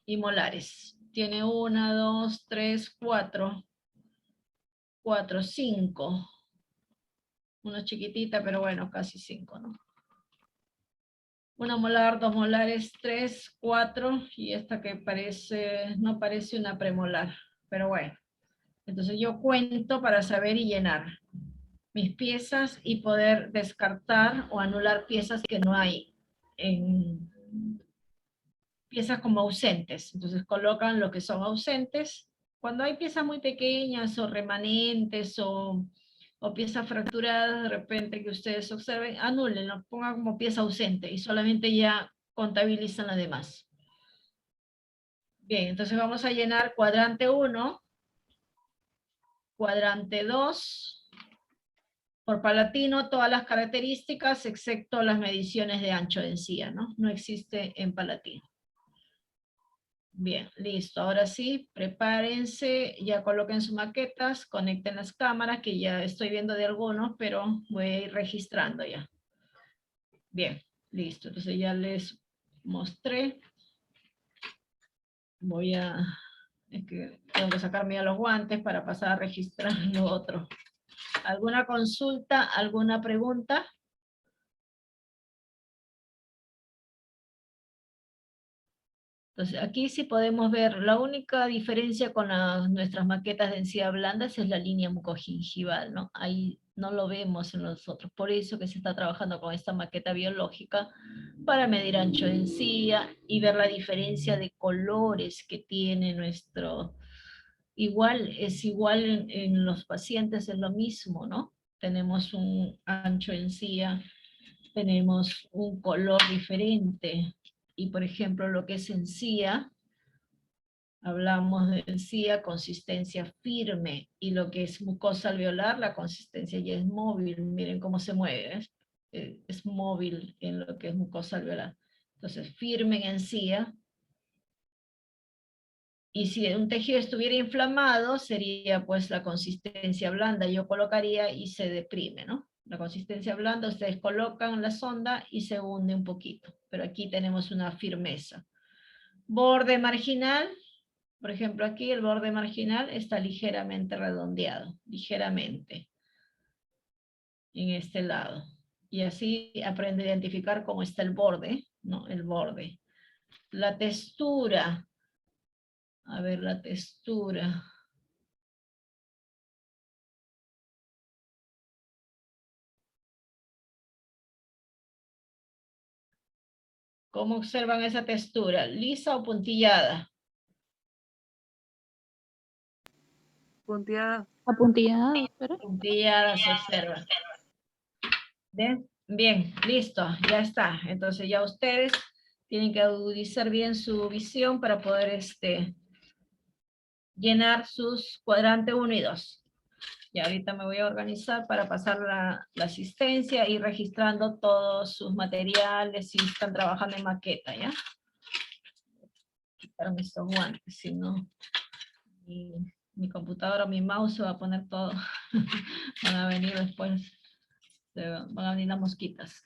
y molares. Tiene 1, 2, 3, 4, 5. Una chiquitita, pero bueno, casi 5, ¿no? Una molar, 2 molares, 3, 4, y esta que no parece una premolar, pero bueno. Entonces yo cuento para saber y llenar mis piezas y poder descartar o anular piezas que no hay, piezas como ausentes. Entonces colocan lo que son ausentes. Cuando hay piezas muy pequeñas o remanentes o piezas fracturadas, de repente que ustedes observen, anulen, lo pongan como pieza ausente y solamente ya contabilizan las demás. Bien, entonces vamos a llenar cuadrante 1, cuadrante 2, por Palatino todas las características excepto las mediciones de ancho de encía, ¿no? No existe en Palatino. Bien, listo. Ahora sí, prepárense, ya coloquen sus maquetas, conecten las cámaras, que ya estoy viendo de algunos, pero voy a ir registrando ya. Bien, listo. Entonces ya les mostré. Es que tengo que sacarme ya los guantes para pasar a registrar lo otro. ¿Alguna consulta, alguna pregunta? Entonces, aquí sí podemos ver, la única diferencia con nuestras maquetas de encía blandas es la línea mucogingival, ¿no? Ahí no lo vemos en los otros, por eso que se está trabajando con esta maqueta biológica para medir ancho de encía y ver la diferencia de colores que tiene nuestro... es igual en los pacientes, es lo mismo, ¿no? Tenemos un ancho de encía, tenemos un color diferente, y por ejemplo lo que es encía, hablamos de encía, consistencia firme, y lo que es mucosa alveolar, la consistencia ya es móvil, miren cómo se mueve, es móvil en lo que es mucosa alveolar. Entonces firme en encía, y si un tejido estuviera inflamado, sería pues la consistencia blanda, yo colocaría y se deprime, ¿no? La consistencia blanda, ustedes colocan la sonda y se hunde un poquito, pero aquí tenemos una firmeza. Borde marginal, por ejemplo aquí el borde marginal está ligeramente redondeado, ligeramente, en este lado. Y así aprende a identificar cómo está el borde, ¿no? El borde. La textura, a ver la textura. ¿Cómo observan esa textura? ¿Lisa o puntillada? Punteada. Apuntillada, pero Puntillada se observa. ¿Bien? Bien, listo, ya está. Entonces ya ustedes tienen que agudizar bien su visión para poder llenar sus cuadrantes 1 y 2. Y ahorita me voy a organizar para pasar la asistencia y registrando todos sus materiales si están trabajando en maqueta, ¿ya? Quitarme estos guantes, si no, mi computadora, mi mouse se va a poner todo. Van a venir después, van a venir las mosquitas.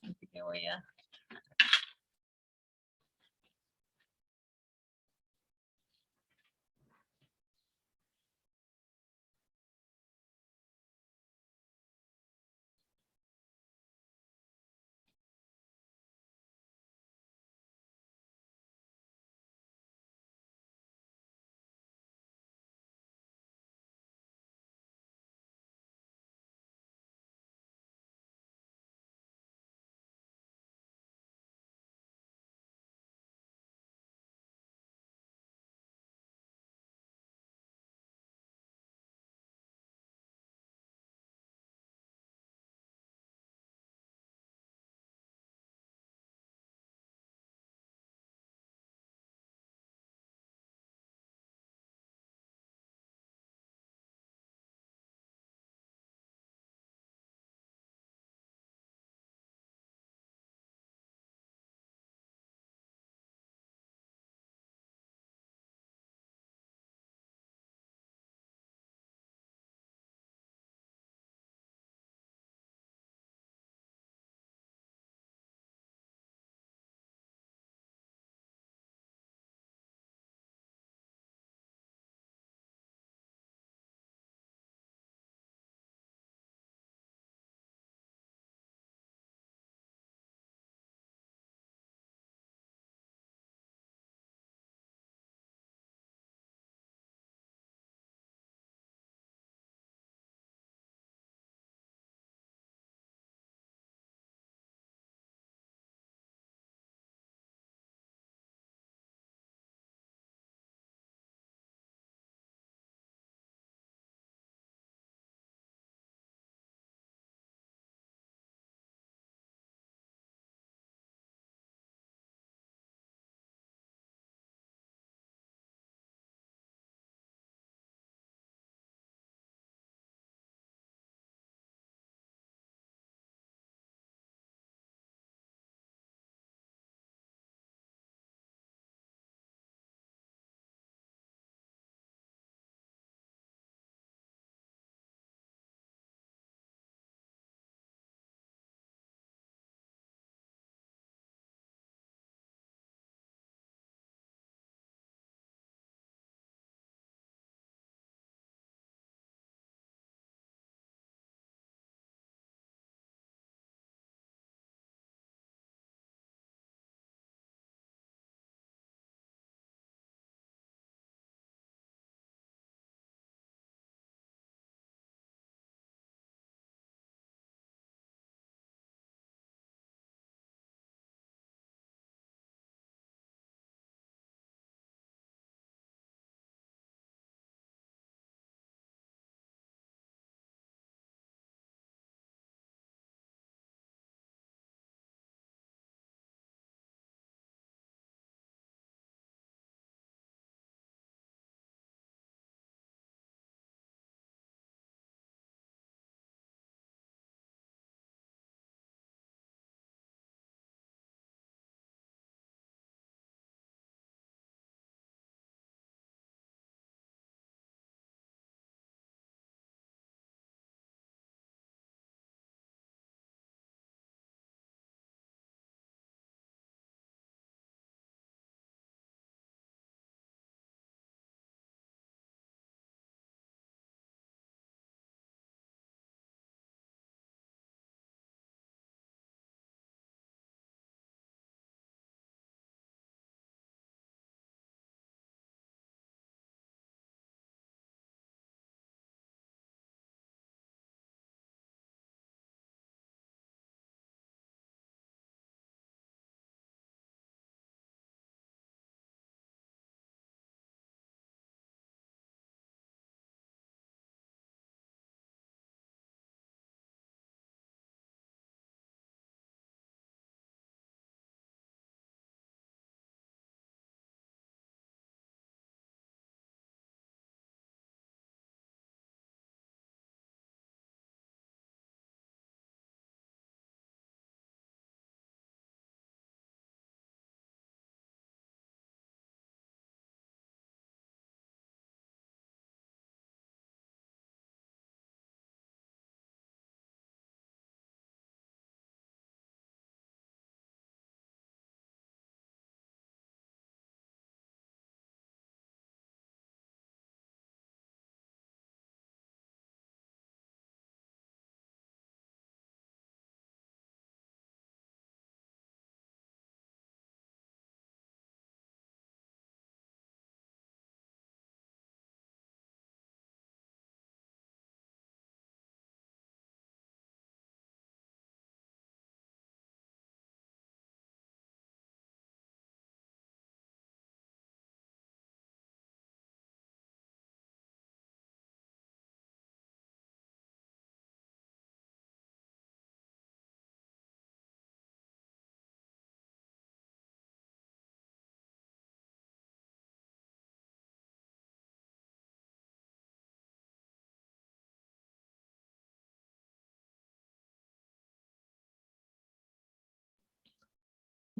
Así que voy a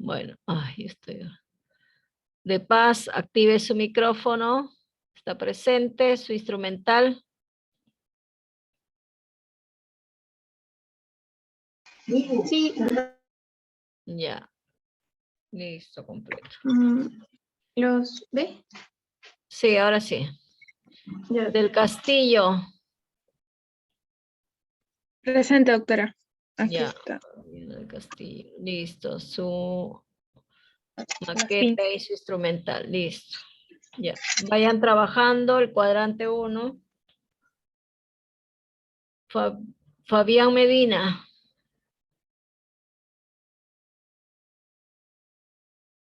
Bueno, ay, estoy... De Paz, active su micrófono. Está presente, su instrumental. Sí, Ya. Listo, completo. los ve. Sí, ahora sí. Ya. Del Castillo. Presente, doctora. Aquí Ya. está. Del Castillo. Listo. Su Las maqueta y su instrumental. Listo. Ya. Vayan trabajando el cuadrante 1. Fabián Medina.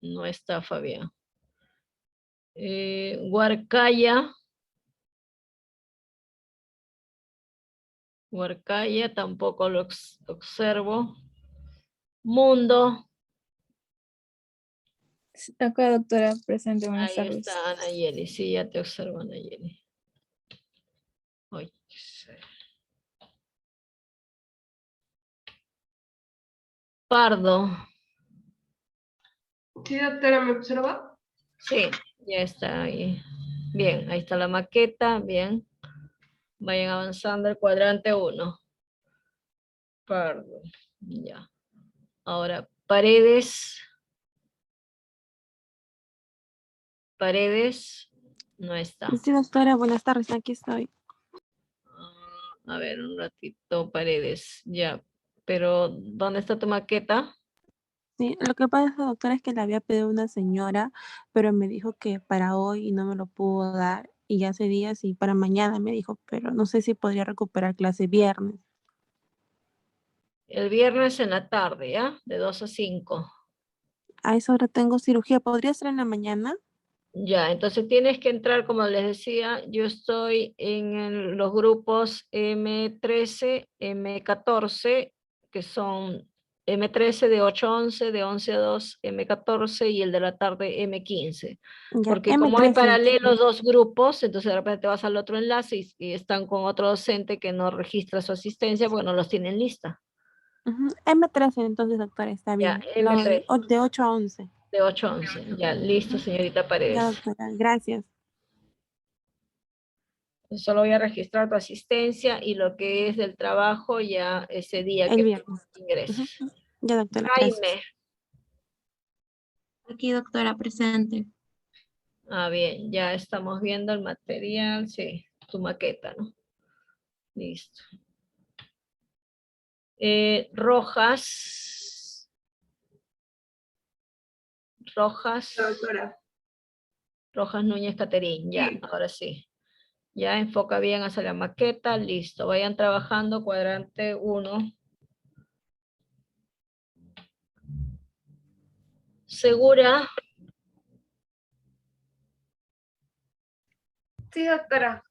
No está Fabián. Huarcaya. Huarcaya tampoco lo observo. Mundo. Acá, doctora, presente. Buenas Ahí tardes. está Anayeli. Sí, ya te observo, Anayeli. Oye, Pardo. Sí, doctora, ¿me observa? Sí, ya está ahí. Bien, ahí está la maqueta. Bien. Vayan avanzando el cuadrante 1. Pardo. Ya. Ahora, Paredes. Paredes. No está. Sí, doctora, buenas tardes, aquí estoy. A ver, un ratito, Paredes. Ya. Pero, ¿dónde está tu maqueta? Sí, lo que pasa, doctora, es que le había pedido a una señora, pero me dijo que para hoy y no me lo pudo dar, y hace días y para mañana me dijo, pero no sé si podría recuperar clase viernes. El viernes en la tarde, ¿ya? De 2 a 5. A esa hora tengo cirugía, ¿podría ser en la mañana? Ya, entonces tienes que entrar, como les decía, yo estoy en los grupos M13, M14, que son M13 de 8 a 11, de 11 a 2, M14 y el de la tarde M15. Ya, Porque como hay M13. paralelos dos grupos, entonces de repente vas al otro enlace y están con otro docente que no registra su asistencia porque no los tienen lista. Ujú, M13, entonces, doctora, está Ya, bien. M13, De 8 a 11. de 8 a 11. Ya, listo, señorita Ya, Paredes. doctora, gracias. Solo voy a registrar tu asistencia y lo que es del trabajo ya ese día El que viernes. Ujú. ingreses. Ya, doctora, gracias. Jaime. Aquí, doctora, presente. Ah, bien, ya estamos viendo el material, sí, tu maqueta, ¿no? Listo. Rojas. Rojas. Doctora. Rojas Núñez Caterín, ya, ahora sí. Ya enfoca bien hacia la maqueta, listo. Vayan trabajando cuadrante 1. Segura. Sí, doctora.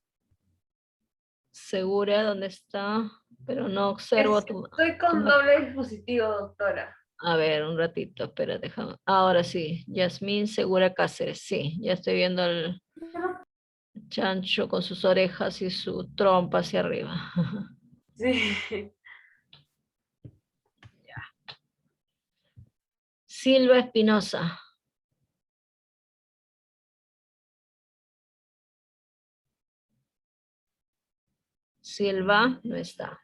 Segura, ¿dónde está? Pero no observo tu... Estoy con doble dispositivo, doctora. A ver, un ratito, espera, déjame. Ahora sí, Yasmín Segura Cáceres, sí, ya estoy viendo el chancho con sus orejas y su trompa hacia arriba. Sí. Silva Espinosa. Silva, no está.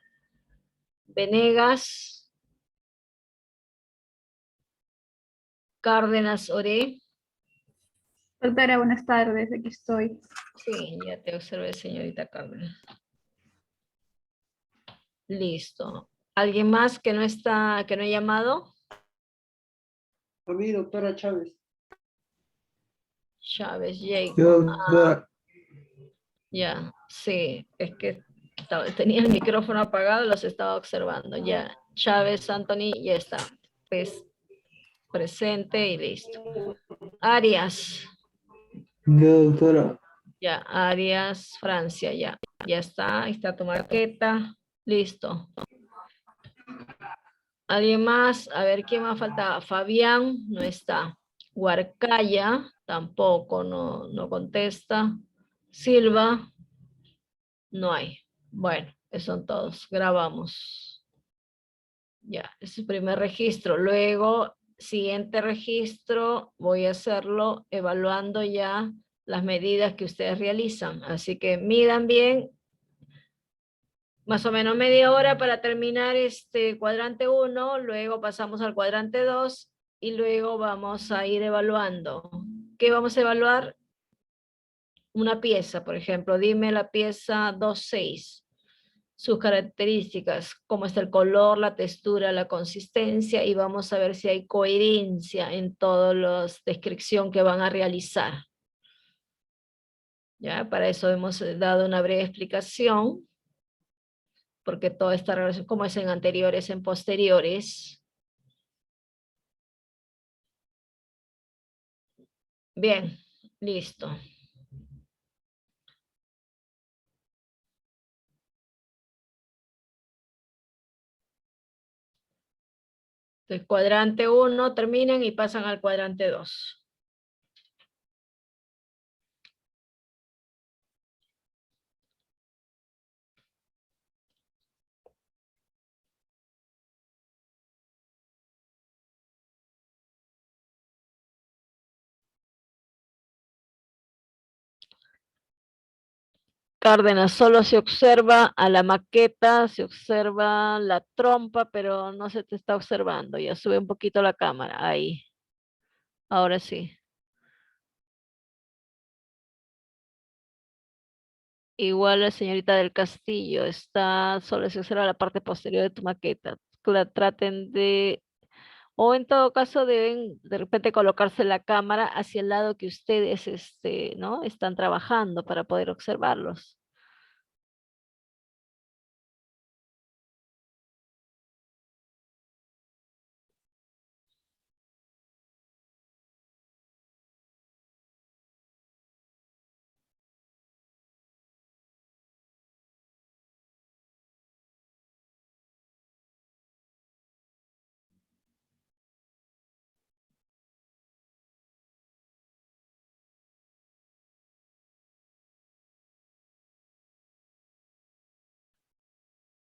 Venegas. Cárdenas Oré. Doctora, buenas tardes, aquí estoy. Sí, ya te observé, señorita Cárdenas. Listo. ¿Alguien más que no está, que no ha llamado? A mí, doctora Chávez. Chávez, Jacob. Yo, doctora. Ya, sí, es que tenía el micrófono apagado y los estaba observando. Ya, Chávez, Anthony, ya está. Pues, presente y listo. Arias. Yo, doctora. Ya, Arias, Francia, ya. Ya está, ahí está tu maqueta. Listo. ¿Alguien más? A ver, ¿quién más faltaba? Fabián, no está. Huarcaya, tampoco, no contesta. Silva, no hay. Bueno, esos son todos. Grabamos. Ya, ese es el primer registro. Luego siguiente registro voy a hacerlo evaluando ya las medidas que ustedes realizan. Así que midan bien, más o menos media hora para terminar este cuadrante 1, luego pasamos al cuadrante 2 y luego vamos a ir evaluando. ¿Qué vamos a evaluar? Una pieza, por ejemplo, dime la pieza 2.6, sus características, cómo está el color, la textura, la consistencia, y vamos a ver si hay coherencia en todas las descripción que van a realizar. ¿Ya? Para eso hemos dado una breve explicación, porque toda esta relación, como es en anteriores, en posteriores. Bien, listo. Entonces, cuadrante 1 terminan y pasan al cuadrante 2. Cárdenas, solo se observa a la maqueta, se observa la trompa, pero no se te está observando. Ya sube un poquito la cámara, ahí. Ahora sí. Igual la señorita del Castillo, solo se observa la parte posterior de tu maqueta. Traten de, o en todo caso deben de repente colocarse la cámara hacia el lado que ustedes ¿no? están trabajando para poder observarlos.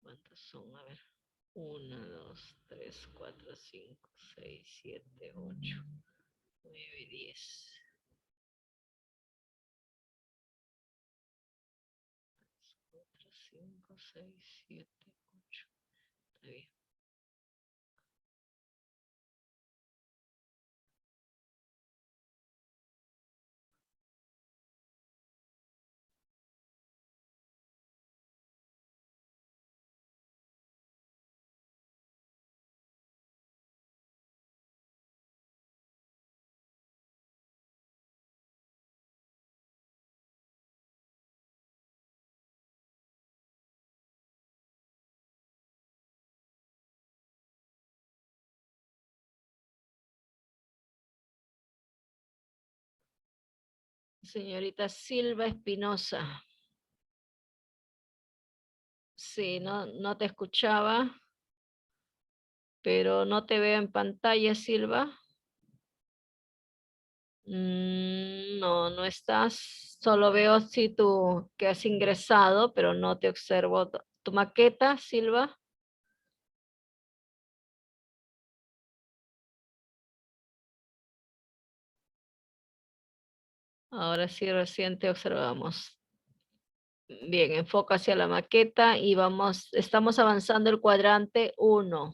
¿Cuántos son? A ver. 1, 2, 3, 4, 5, 6, 7, 8, 9, 10. 4, 5, 6, 7, 8. Está bien. Señorita Silva Espinosa. Sí, no te escuchaba, pero no te veo en pantalla, Silva. No, no estás. Solo veo si tú que has ingresado, pero no te observo tu maqueta, Silva. Ahora sí, recién te observamos. Bien, enfoca hacia la maqueta y estamos avanzando el cuadrante 1.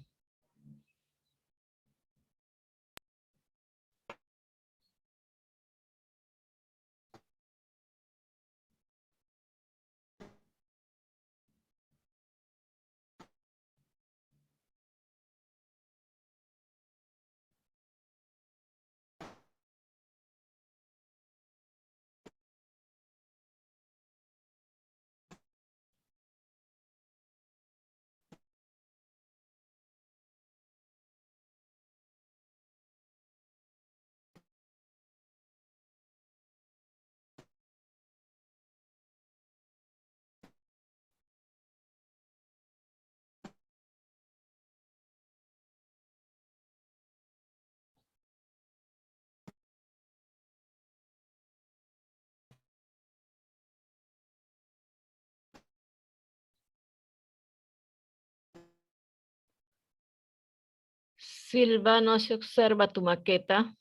Silva, no se observa tu maqueta.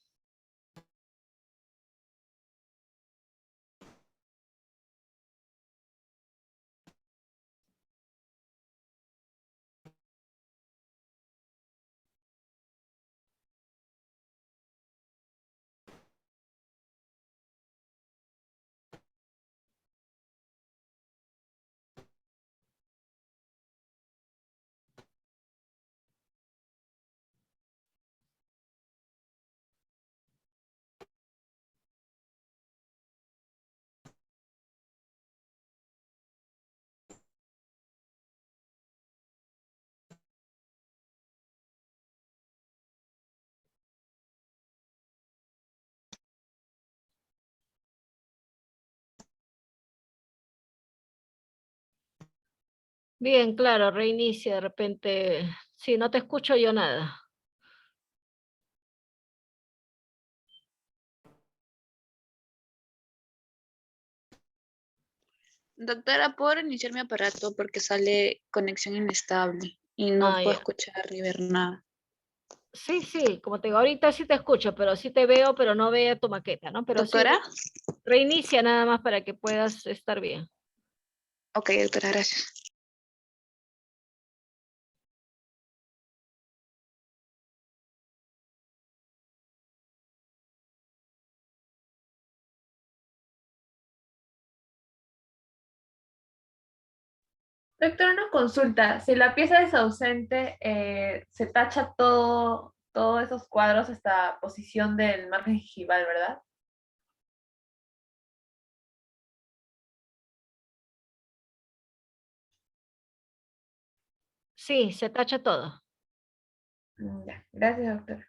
Bien, claro, reinicia de repente. Sí, no te escucho yo nada. Doctora, ¿puedo reiniciar mi aparato porque sale conexión inestable y no Ah, puedo ya. escuchar ni ver nada? Sí, sí, como te digo, ahorita sí te escucho, pero sí te veo, pero no veo tu maqueta, ¿no? Pero sí, ¿Doctora? reinicia nada más para que puedas estar bien. Ok, doctora, gracias. Doctor, una consulta. Si la pieza es ausente, se tacha todos esos cuadros hasta posición del margen gingival, ¿verdad? Sí, se tacha todo. Ya, gracias, doctor.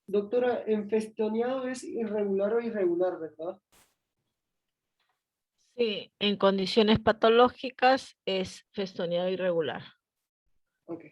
Doctora, en festoneado es irregular o irregular, ¿verdad? Sí, en condiciones patológicas es festoneado irregular. Ok.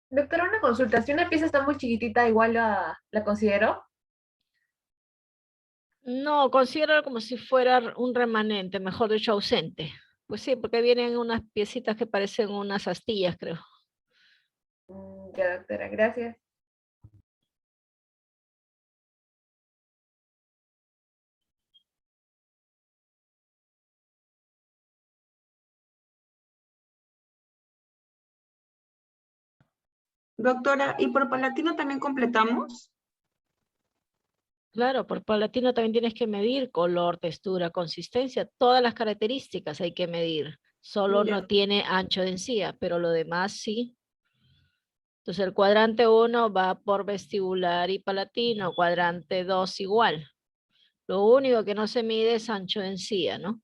Doctora, una consulta. Si una pieza está muy chiquitita, igual la considero. No, considéralo como si fuera un remanente, mejor dicho, ausente. Pues sí, porque vienen unas piecitas que parecen unas astillas, creo. Ya, doctora, gracias. Doctora, ¿y por palatino también completamos? Claro, por palatino también tienes que medir color, textura, consistencia, todas las características hay que medir. Solo Ya. no tiene ancho de encía, pero lo demás sí. Entonces el cuadrante 1 va por vestibular y palatino, cuadrante 2 igual. Lo único que no se mide es ancho de encía, ¿no?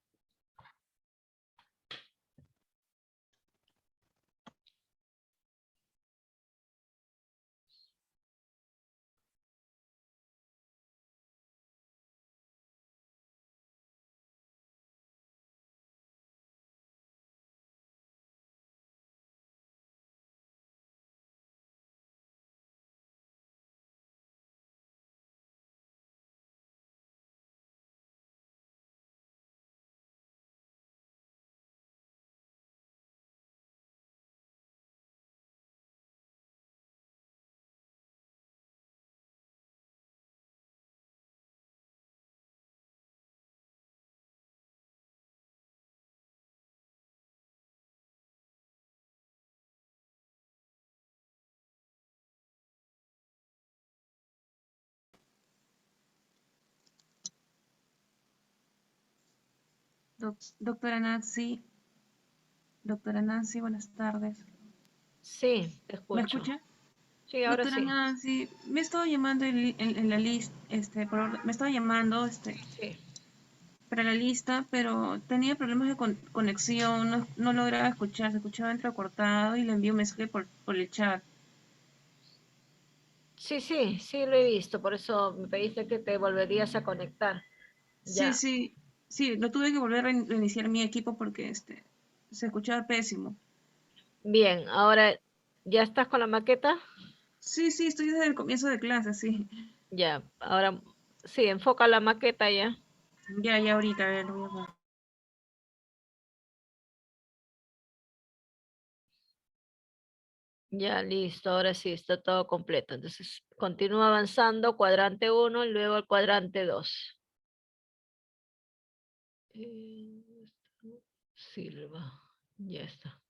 Doctora Nancy, buenas tardes. Sí, te ¿Me escucho. escucha? Sí, ahora Doctora sí. Nancy, me estaba llamando en la lista, me estaba llamando Sí. para la lista, pero tenía problemas de conexión, no lograba escuchar, se escuchaba entrecortado y le envié un mensaje por el chat. Sí, sí, sí lo he visto, por eso me pediste que te volverías a conectar. Sí, Ya, sí, sí, no tuve que volver a reiniciar mi equipo porque se escuchaba pésimo. bien, ahora, ¿ya estás con la maqueta? Sí, sí, estoy desde el comienzo de clase, sí. Ya, ahora, sí, enfoca la maqueta ya. Ya ahorita, a ver, lo voy a poner. Ya, listo, ahora sí, está todo completo. Entonces, continúa avanzando, cuadrante 1 y luego el cuadrante 2. Silva, ya está.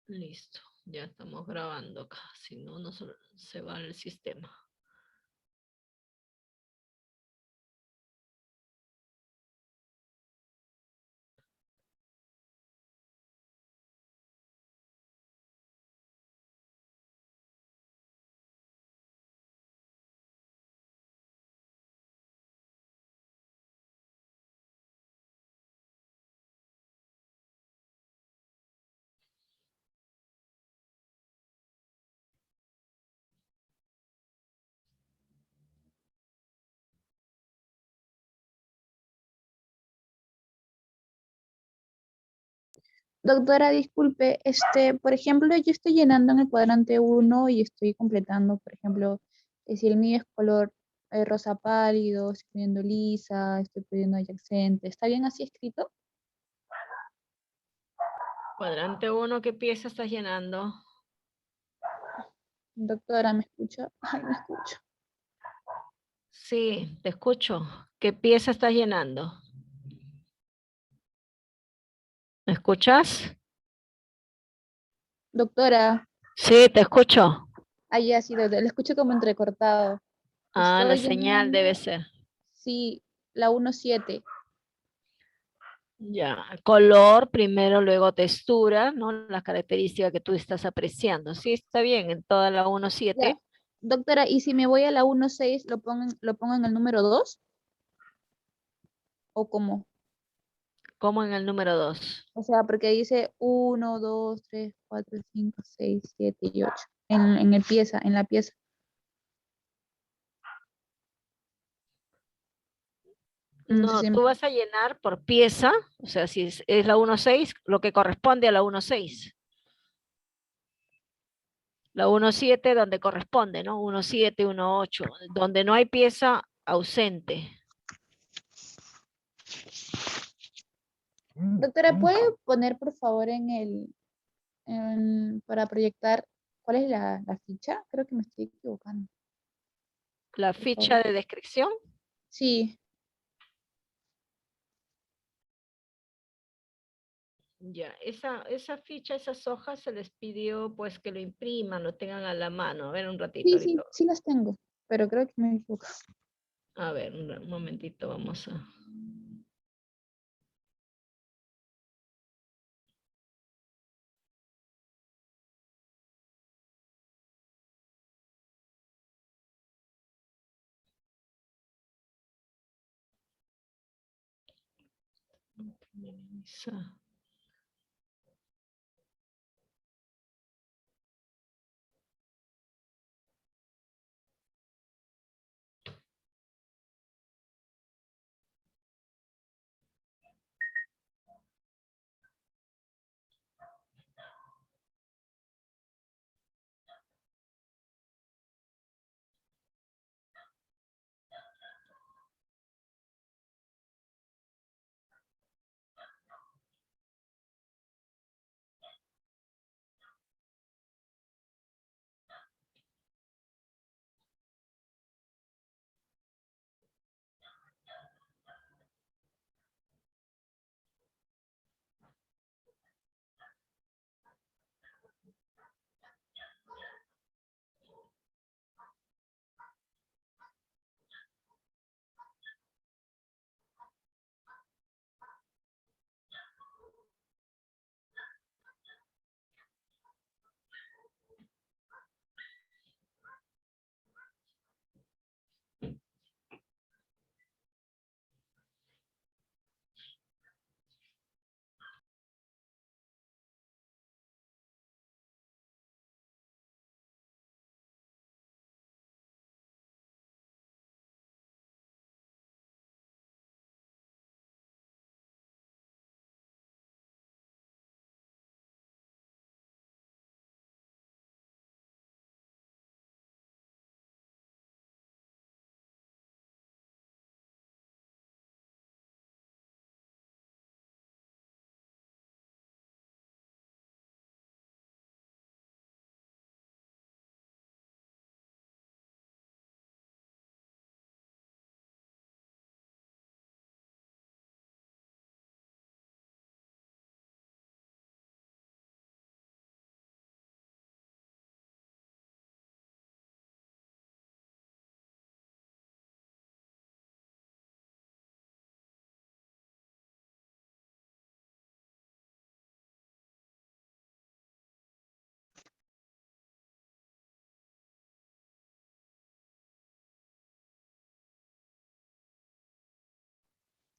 Listo, ya estamos grabando acá, si no, no se va el sistema. Doctora, disculpe, por ejemplo, yo estoy llenando en el cuadrante uno y estoy completando, por ejemplo, que si el mío es color rosa pálido, estoy poniendo lisa, estoy poniendo adyacente. ¿Está bien así escrito? Cuadrante 1, ¿qué pieza estás llenando? Doctora, ¿me escucha? Ay, me escucho. Sí, te escucho. ¿Qué pieza estás llenando? ¿Me escuchas? Doctora, Sí, te escucho. ahí ha sido, le escucho como entrecortado. Ah, la Estoy señal debe llenando, ser. sí, la 1.7. Ya, color, primero, luego textura, ¿no? Las características que tú estás apreciando. Sí, está bien, en toda la Ya, 1.7. doctora, ¿y si me voy a la 1.6, lo pongo en el número 2? ¿O cómo? Como en el número 2. O sea, porque dice 1, 2, 3, 4, 5, 6, 7 y 8 en la pieza. No sé No, si tú vas a llenar por pieza, o sea, si es la 1.6, lo que corresponde a la 1.6. La 1.7 donde corresponde, ¿no? 1.7, 1.8, donde no hay pieza ausente. Doctora, ¿puede poner por favor para proyectar cuál es la ficha? Creo que me estoy equivocando, La por ficha favor. de descripción. Sí, Ya, esa ficha, esas hojas se les pidió pues que lo impriman, lo tengan a la mano. A ver, un ratito sí, sí, ahorita. sí las tengo, pero creo que me equivoco. A ver, un momentito, vamos a... minimizar.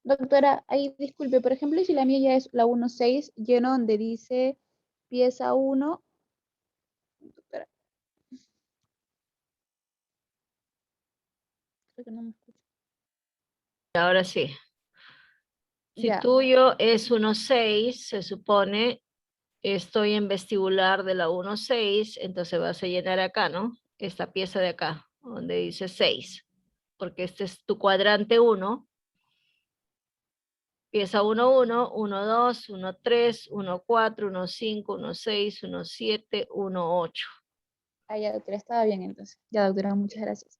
Doctora, ahí disculpe, por ejemplo, si la mía ya es la 1.6, lleno donde dice pieza 1. Doctora, creo que no me escucho. Ahora sí. Si Ya, tuyo es 1.6, se supone estoy en vestibular de la 1.6, entonces vas a llenar acá, ¿no? Esta pieza de acá, donde dice 6, porque este es tu cuadrante 1. Pieza 1.1, 1.2, 1.3, 1.4, 1.5, 1.6, 1.7, 1.8. ah, ya, doctora, estaba bien entonces. Ya, doctora, muchas gracias.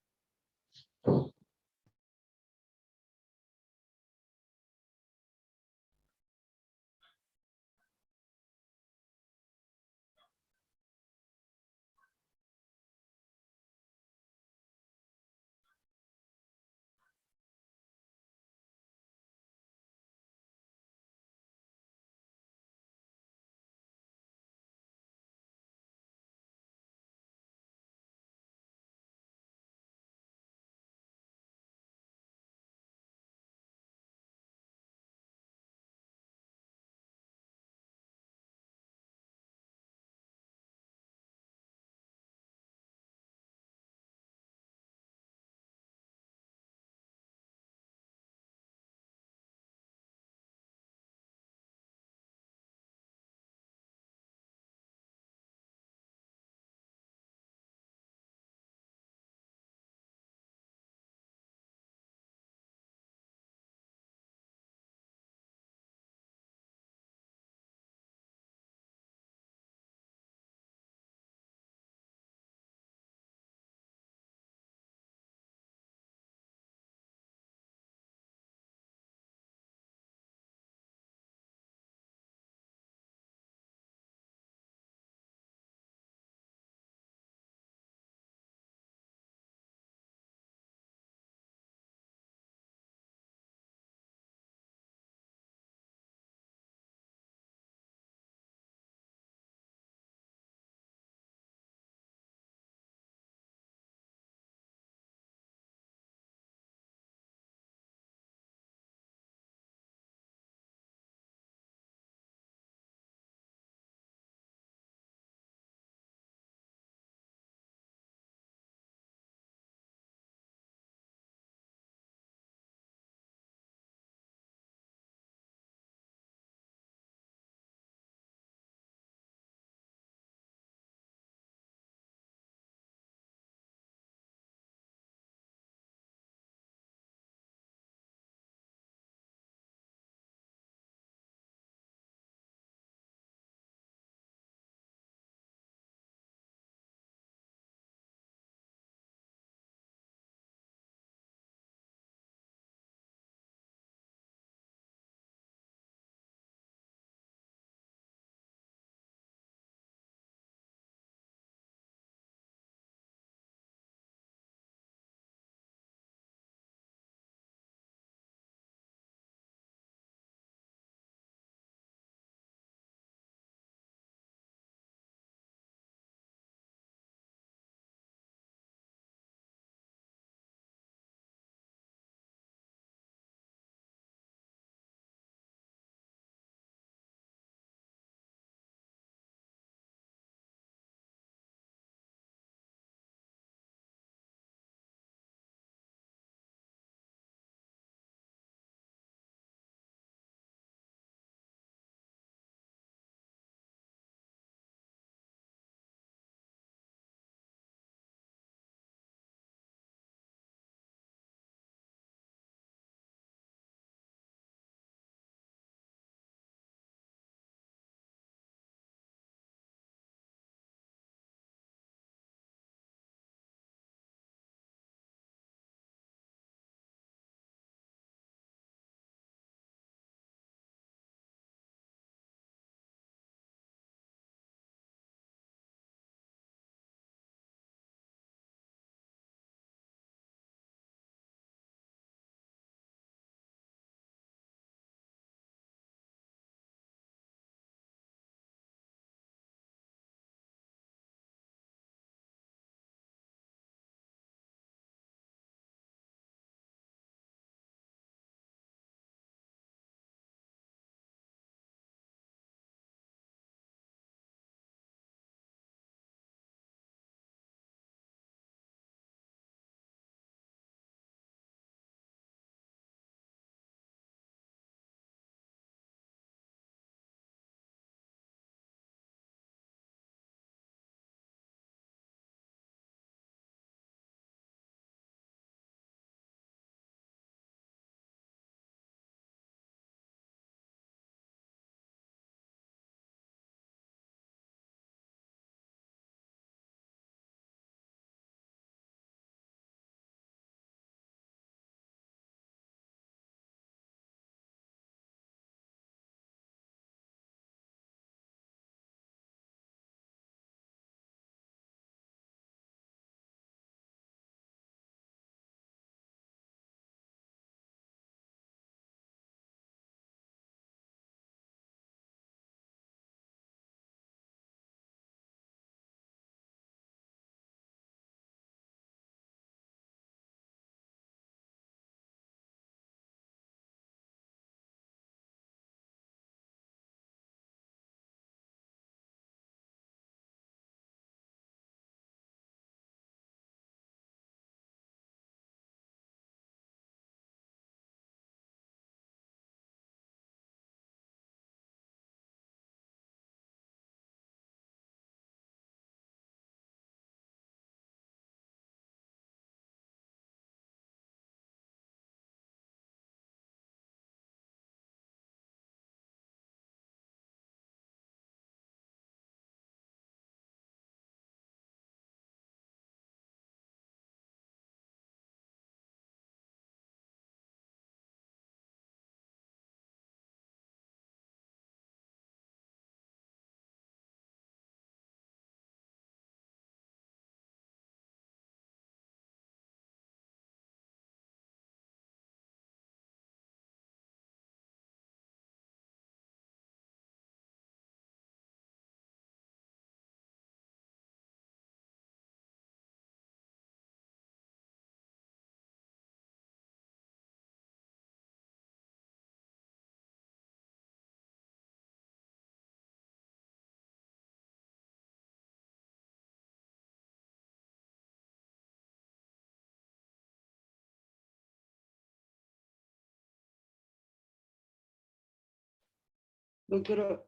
Doctora,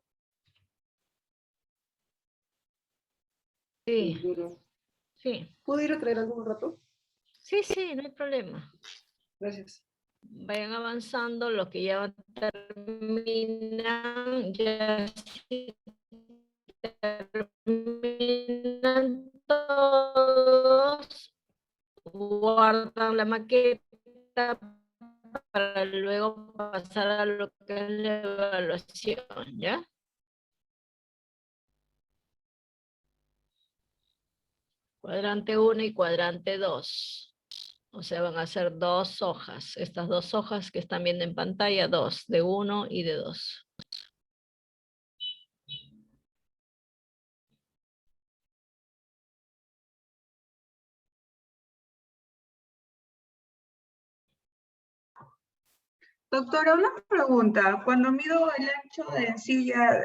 Sí, doctora, sí, ¿puedo ir a traer algo un rato? sí, no hay problema. Gracias. Vayan avanzando, los que ya terminan, ya sí terminan todos, guardan la maqueta para luego pasar a lo que es la evaluación, ¿ya? Cuadrante 1 y cuadrante 2. O sea, van a ser 2 hojas. Estas 2 hojas que están viendo en pantalla, 2, de 1 y de 2. Doctora, una pregunta. Cuando mido el ancho de encilla,